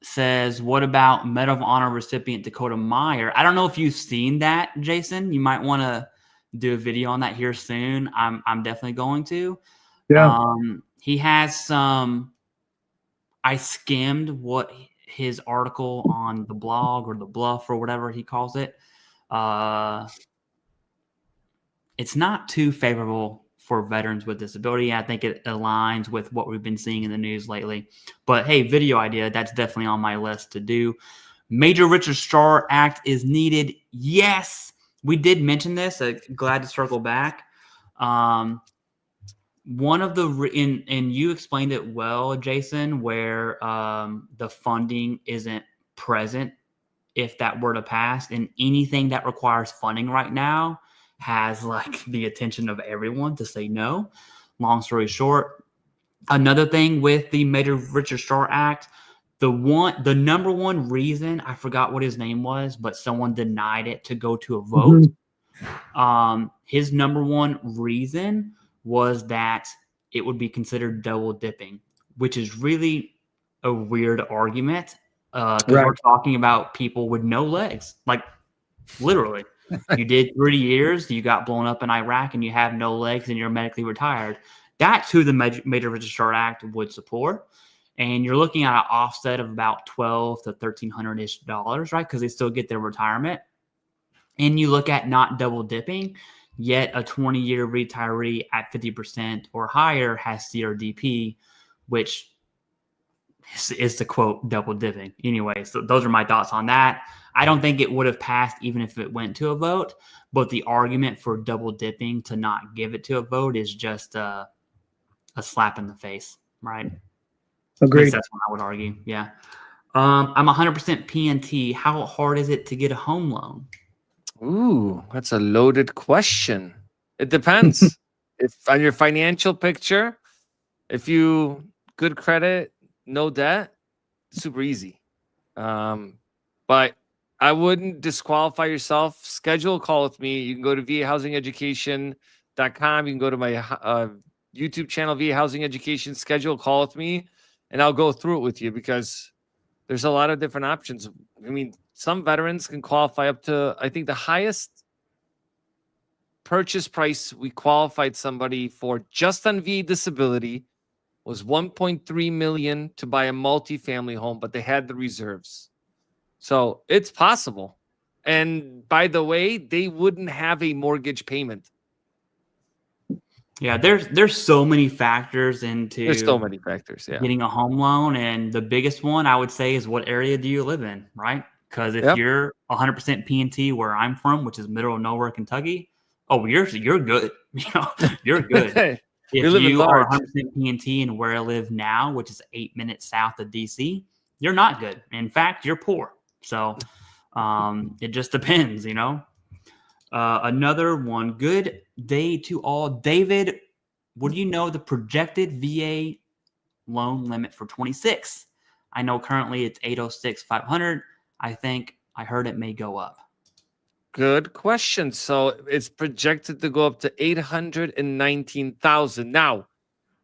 S5: says, what about Medal of Honor recipient Dakota Meyer? I don't know if you've seen that, Jason. You might want to do a video on that here soon. I'm definitely going to.
S4: Yeah.
S5: He has some. I skimmed what his article on the blog or the Bluff or whatever he calls it. It's not too favorable for veterans with disability. I think it aligns with what we've been seeing in the news lately. But hey, video idea, that's definitely on my list to do. Major Registrar Act is needed. Yes, we did mention this. Glad to circle back. One of the, and you explained it well, Jason, where the funding isn't present if that were to pass, and anything that requires funding right now has like the attention of everyone to say no. Long story short, another thing with the Major Registrar Act, the number one reason, I forgot what his name was, but someone denied it to go to a vote. His number one reason was that it would be considered double dipping, which is really a weird argument because we're talking about people with no legs, like literally. You did 30 years, you got blown up in Iraq, and you have no legs, and you're medically retired. That's who the Major Registrar Act would support. And you're looking at an offset of about $1,200 to $1,300-ish, right? Because they still get their retirement. And you look at not double dipping, yet a 20-year retiree at 50% or higher has CRDP, which is the quote double dipping. Anyway, so those are my thoughts on that. I don't think it would have passed even if it went to a vote, but the argument for double dipping to not give it to a vote is just a slap in the face, right? At least
S4: Agreed.
S5: that's what I would argue. Yeah. I'm 100% PNT. How hard is it to get a home loan?
S6: Ooh, that's a loaded question. It depends. If on your financial picture, if you good credit, no debt, super easy. But I wouldn't disqualify yourself. Schedule a call with me. You can go to vahousingeducation.com. You can go to my YouTube channel, VA Housing Education. Schedule a call with me, and I'll go through it with you because there's a lot of different options. I mean, some veterans can qualify up to, I think the highest purchase price we qualified somebody for just on VA disability was $1.3 million to buy a multifamily home, but they had the reserves. So it's possible. And by the way, they wouldn't have a mortgage payment.
S5: Yeah, there's so many factors into
S6: There's so many factors. Yeah.
S5: getting a home loan, and the biggest one I would say is what area do you live in, right? Because if
S6: Yep.
S5: you're 100% PNT where I'm from, which is middle of nowhere, Kentucky, oh, you're good. You're good. If
S6: You're living
S5: you are
S6: large.
S5: 100% PNT and where I live now, which is 8 minutes south of DC, you're not good. In fact, you're poor. So it just depends, Another one. Good day to all. David, would you know the projected VA loan limit for 26? I know currently it's 806,500. I think I heard it may go up.
S6: Good question. So it's projected to go up to 819,000. Now,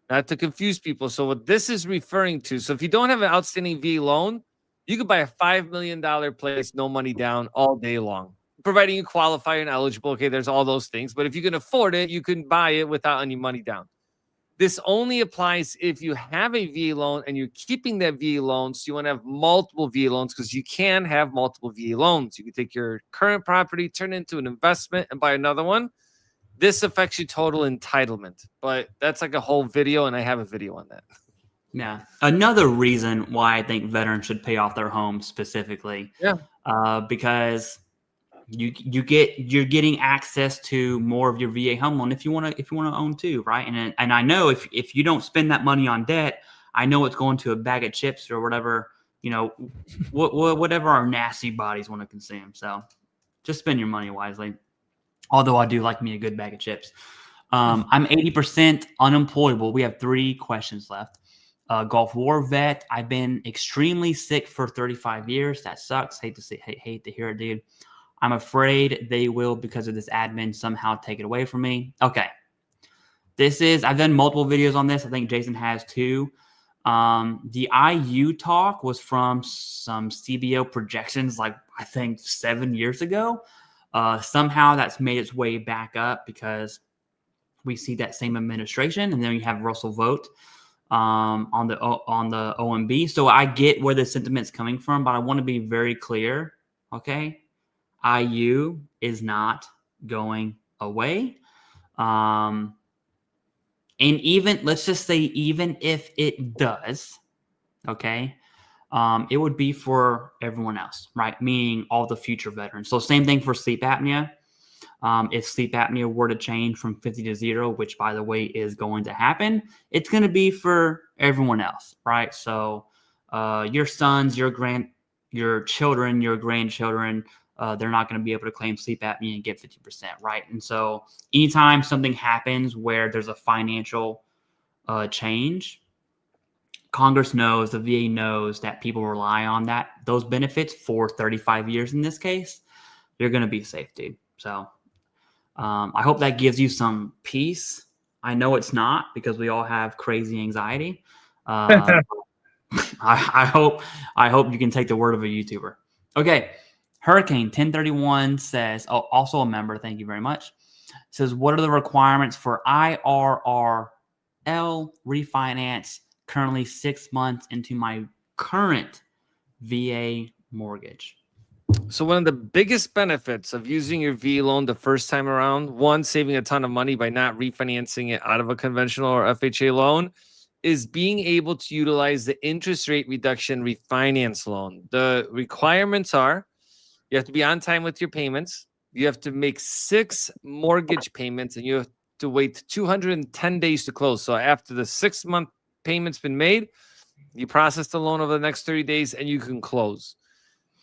S6: not to confuse people. So what this is referring to, so if you don't have an outstanding VA loan, you could buy a $5 million place, no money down all day long, providing you qualify and eligible. Okay, there's all those things. But if you can afford it, you can buy it without any money down. This only applies if you have a VA loan and you're keeping that VA loan. So you want to have multiple VA loans because you can have multiple VA loans. You can take your current property, turn it into an investment, and buy another one. This affects your total entitlement, but that's like a whole video, and I have a video on that.
S5: Yeah. Another reason why I think veterans should pay off their homes specifically.
S6: Yeah.
S5: Because you're getting access to more of your VA home loan if you want to own too, right? And I know if you don't spend that money on debt, I know it's going to a bag of chips or whatever, whatever our nasty bodies want to consume. So just spend your money wisely. Although I do like me a good bag of chips. I'm 80% unemployable. We have 3 questions left. Gulf War vet. I've been extremely sick for 35 years. That sucks. Hate to hear it, dude. I'm afraid they will, because of this admin, somehow take it away from me. Okay. I've done multiple videos on this. I think Jason has too. The IU talk was from some CBO projections, like I think 7 years ago. Somehow that's made its way back up because we see that same administration, and then you have Russell Vogt on the OMB. So I get where the sentiment's coming from, but I want to be very clear. Okay, IU is not going away. And even, let's just say, even if it does, okay, it would be for everyone else, right? Meaning all the future veterans. So same thing for sleep apnea. If sleep apnea were to change from 50 to 0, which by the way is going to happen, it's going to be for everyone else, right? So your sons, your children, your grandchildren, they're not going to be able to claim sleep apnea and get 50%, right? And so anytime something happens where there's a financial change, Congress knows, the VA knows that people rely on those benefits for 35 years in this case. You're going to be safe, dude. So I hope that gives you some peace. I know it's not, because we all have crazy anxiety. I hope you can take the word of a YouTuber. Okay. Hurricane 1031 says, also a member, thank you very much, says, what are the requirements for IRRL refinance currently 6 months into my current VA mortgage?
S6: So one of the biggest benefits of using your VA loan the first time around, one, saving a ton of money by not refinancing it out of a conventional or FHA loan, is being able to utilize the interest rate reduction refinance loan. The requirements are you have to be on time with your payments. You have to make 6 mortgage payments, and you have to wait 210 days to close. So after the 6-month payment's been made, you process the loan over the next 30 days and you can close.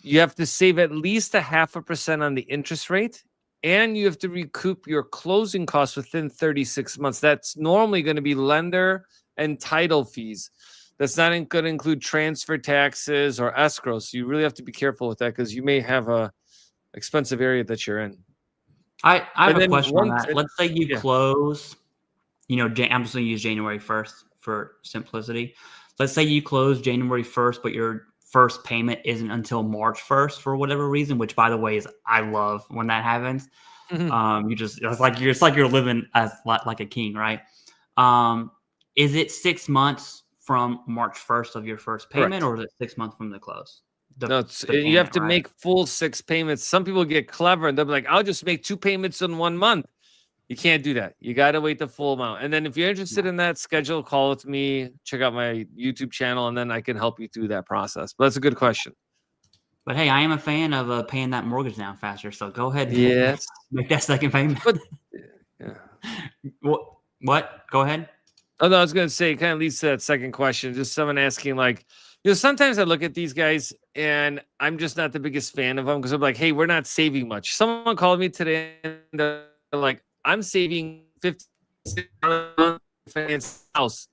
S6: You have to save at least 0.5% on the interest rate, and you have to recoup your closing costs within 36 months. That's normally going to be lender and title fees. That's not going to include transfer taxes or escrow. So you really have to be careful with that because you may have a expensive area that you're in.
S5: I have
S6: And
S5: a
S6: then
S5: question on
S6: once
S5: that. Let's say you
S6: yeah.
S5: close, I'm just going to use January 1st for simplicity. Let's say you close January 1st, but your first payment isn't until March 1st for whatever reason, which by the way is I love when that happens. It's like you're living as like a king, right? Is it 6 months from March 1st of your first payment,
S6: Correct.
S5: or is it 6 months from the close?
S6: No, you have to make full 6 payments. Some people get clever and they'll be like, I'll just make 2 payments in 1 month. You can't do that. You got to wait the full amount. And then if you're interested in that, schedule a call with me, check out my YouTube channel, and then I can help you through that process. But that's a good question.
S5: But hey, I am a fan of paying that mortgage down faster. So go ahead and
S6: Yes.
S5: make that second payment.
S6: But yeah.
S5: What? Go ahead.
S6: Oh, no, I was going to say, it kind of leads to that second question. Just someone asking, like, sometimes I look at these guys and I'm just not the biggest fan of them because I'm like, hey, we're not saving much. Someone called me today and they're like, I'm saving $50 finance house.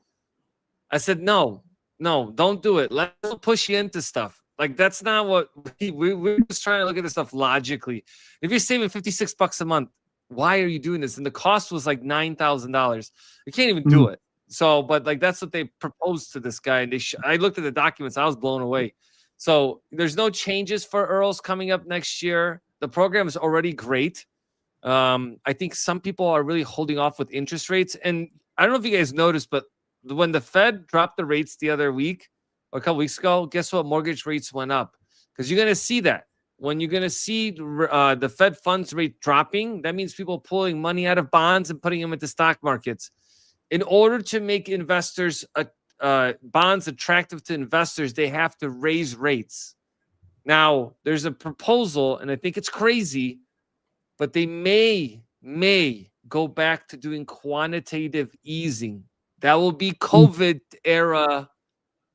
S6: I said, no, don't do it. Let's push you into stuff. Like, that's not what we're just trying to look at this stuff logically. If you're saving $56 a month, why are you doing this? And the cost was like $9,000. You can't even do it. So, but like, that's what they proposed to this guy. And I looked at the documents. I was blown away. So there's no changes for Earls coming up next year. The program is already great. I think some people are really holding off with interest rates. And I don't know if you guys noticed, but when the Fed dropped the rates the other week or a couple weeks ago, guess what? Mortgage rates went up because you're going to see that. When you're going to see the Fed funds rate dropping, that means people pulling money out of bonds and putting them into stock markets. In order to make investors bonds attractive to investors, they have to raise rates. Now, there's a proposal, and I think it's crazy, but they may go back to doing quantitative easing. That will be COVID era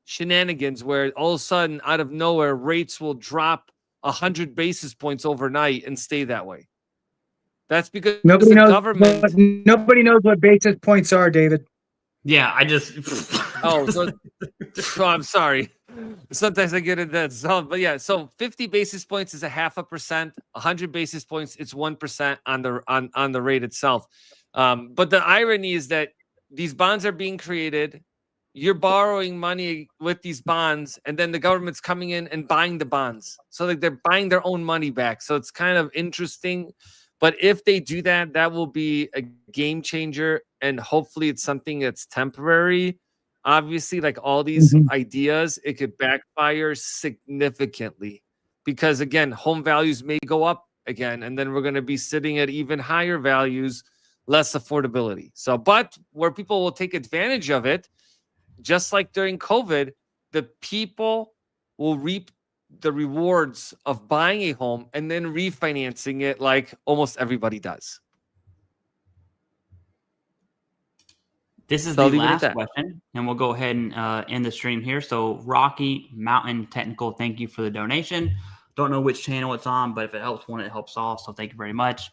S6: shenanigans where all of a sudden, out of nowhere, rates will drop 100 basis points overnight and stay that way. That's because
S4: nobody knows what basis points are, David.
S5: Yeah, I just.
S6: so I'm sorry. Sometimes I get into that zone, but yeah. So 50 basis points is 0.5%. 100 basis points, it's 1% on the rate itself. But the irony is that these bonds are being created. You're borrowing money with these bonds, and then the government's coming in and buying the bonds. So like they're buying their own money back. So it's kind of interesting. But if they do that, that will be a game changer. And hopefully it's something that's temporary. Obviously, like all these ideas, it could backfire significantly because, again, home values may go up again. And then we're going to be sitting at even higher values, less affordability. So, but where people will take advantage of it, just like during COVID, the people will reap the rewards of buying a home and then refinancing it like almost everybody does.
S5: This is the last question, and we'll go ahead and end the stream here. So Rocky Mountain Technical, thank you for the donation. Don't know which channel it's on, but if it helps one, it helps all. So thank you very much.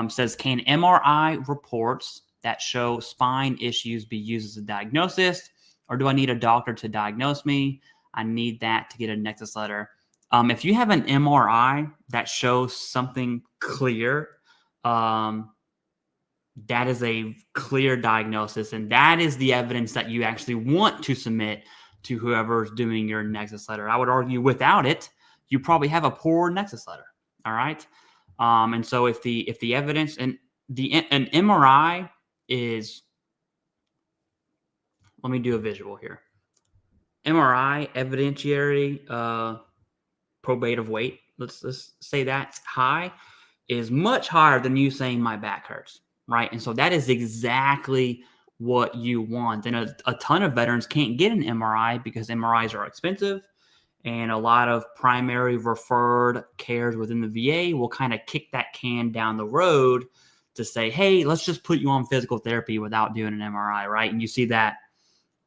S5: Says, can MRI reports that show spine issues be used as a diagnosis, or do I need a doctor to diagnose me? I need that to get a Nexus letter. If you have an MRI that shows something clear, that is a clear diagnosis, and that is the evidence that you actually want to submit to whoever's doing your Nexus letter. I would argue without it, you probably have a poor Nexus letter. All right. And so if the evidence and an MRI is, let me do a visual here. MRI evidentiary probative weight, let's say that's high, is much higher than you saying my back hurts, right? And so that is exactly what you want. And a ton of veterans can't get an MRI because MRIs are expensive. And a lot of primary referred cares within the VA will kind of kick that can down the road to say, hey, let's just put you on physical therapy without doing an MRI, right? And you see that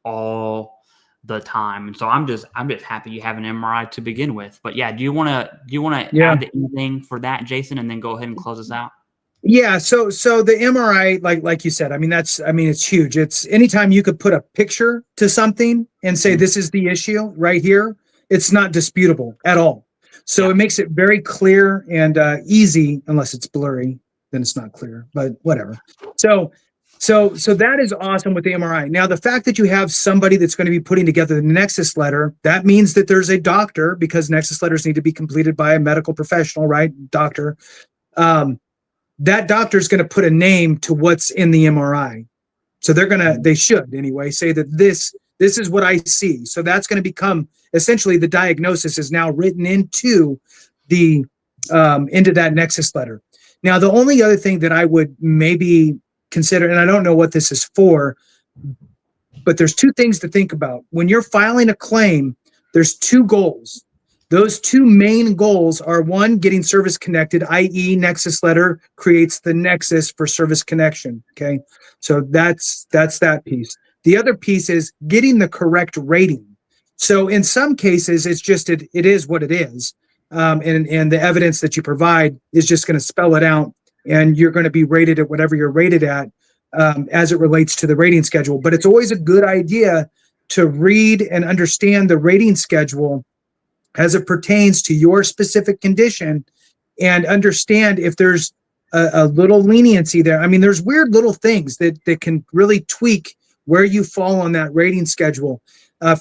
S5: all the time. And so I'm just happy you have an MRI to begin with. But yeah, do you want to add anything for that, Jason, and then go ahead and close us out?
S4: Yeah. So the MRI, like you said, it's huge. It's anytime you could put a picture to something and say, this is the issue right here, it's not disputable at all. So it makes it very clear and easy, unless it's blurry, then it's not clear, but whatever. So that is awesome with the MRI. Now, the fact that you have somebody that's going to be putting together the Nexus letter, that means that there's a doctor, because Nexus letters need to be completed by a medical professional, right? Doctor. That doctor is going to put a name to what's in the MRI. So they should anyway, say that this is what I see. So that's going to become essentially the diagnosis is now written into that Nexus letter. Now, the only other thing that I would maybe consider, and I don't know what this is for, but there's two things to think about. When you're filing a claim, there's two goals. Those two main goals are, one, getting service connected, i.e. Nexus letter creates the nexus for service connection. Okay. So that's that piece. The other piece is getting the correct rating. So in some cases, it's just, it is what it is. And the evidence that you provide is just going to spell it out, and you're going to be rated at whatever you're rated at as it relates to the rating schedule. But it's always a good idea to read and understand the rating schedule as it pertains to your specific condition, and understand if there's a little leniency there. I mean, there's weird little things that can really tweak where you fall on that rating schedule.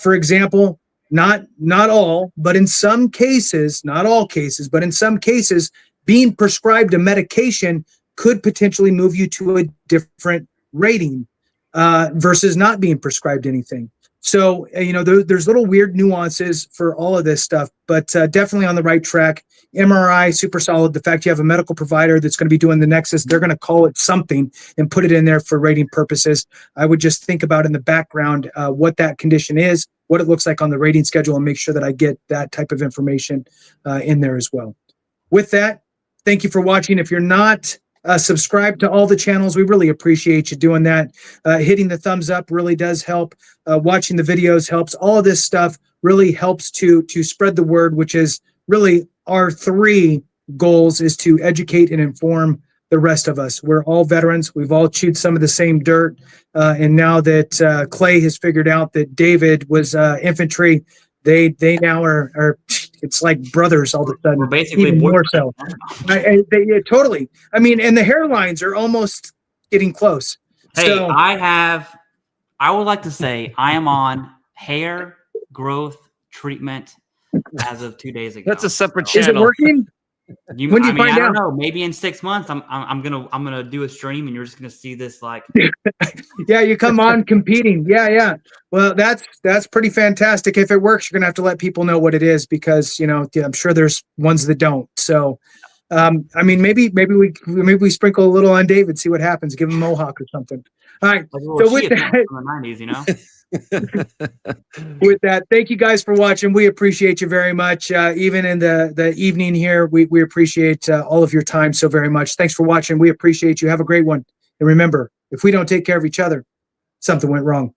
S4: For example, not all, but in some cases, not all cases, but in some cases, being prescribed a medication could potentially move you to a different rating versus not being prescribed anything. So, there's little weird nuances for all of this stuff, but definitely on the right track. MRI, super solid. The fact you have a medical provider that's going to be doing the Nexus, they're going to call it something and put it in there for rating purposes. I would just think about in the background what that condition is, what it looks like on the rating schedule, and make sure that I get that type of information in there as well. With that, thank you for watching. If you're not subscribe to all the channels, we really appreciate you doing that. Hitting the thumbs up really does help. Watching the videos helps. All of this stuff really helps to spread the word, which is really our three goals, is to educate and inform the rest of us. We're all veterans. We've all chewed some of the same dirt. And now that Clay has figured out that David was infantry, they now are it's like brothers all of a sudden.
S5: We're basically
S4: even more so. Totally. I mean, and the hairlines are almost getting close.
S5: Hey,
S4: so,
S5: I would like to say I am on hair growth treatment as of 2 days ago.
S6: That's a separate
S4: is
S6: channel.
S4: it working? When do you find
S5: I don't
S4: out?
S5: know. Maybe in 6 months, I'm gonna do a stream, and you're just gonna see this like.
S4: Yeah, you come on competing. Yeah. Well, that's pretty fantastic. If it works, you're gonna have to let people know what it is, because I'm sure there's ones that don't. So, I mean, maybe we sprinkle a little on David, see what happens. Give him a mohawk or something. All right. So with that,
S5: from the 90s,
S4: with that, thank you guys for watching. We appreciate you very much. Even in the evening here, we appreciate all of your time so very much. Thanks for watching. We appreciate you. Have a great one. And remember, if we don't take care of each other, something went wrong.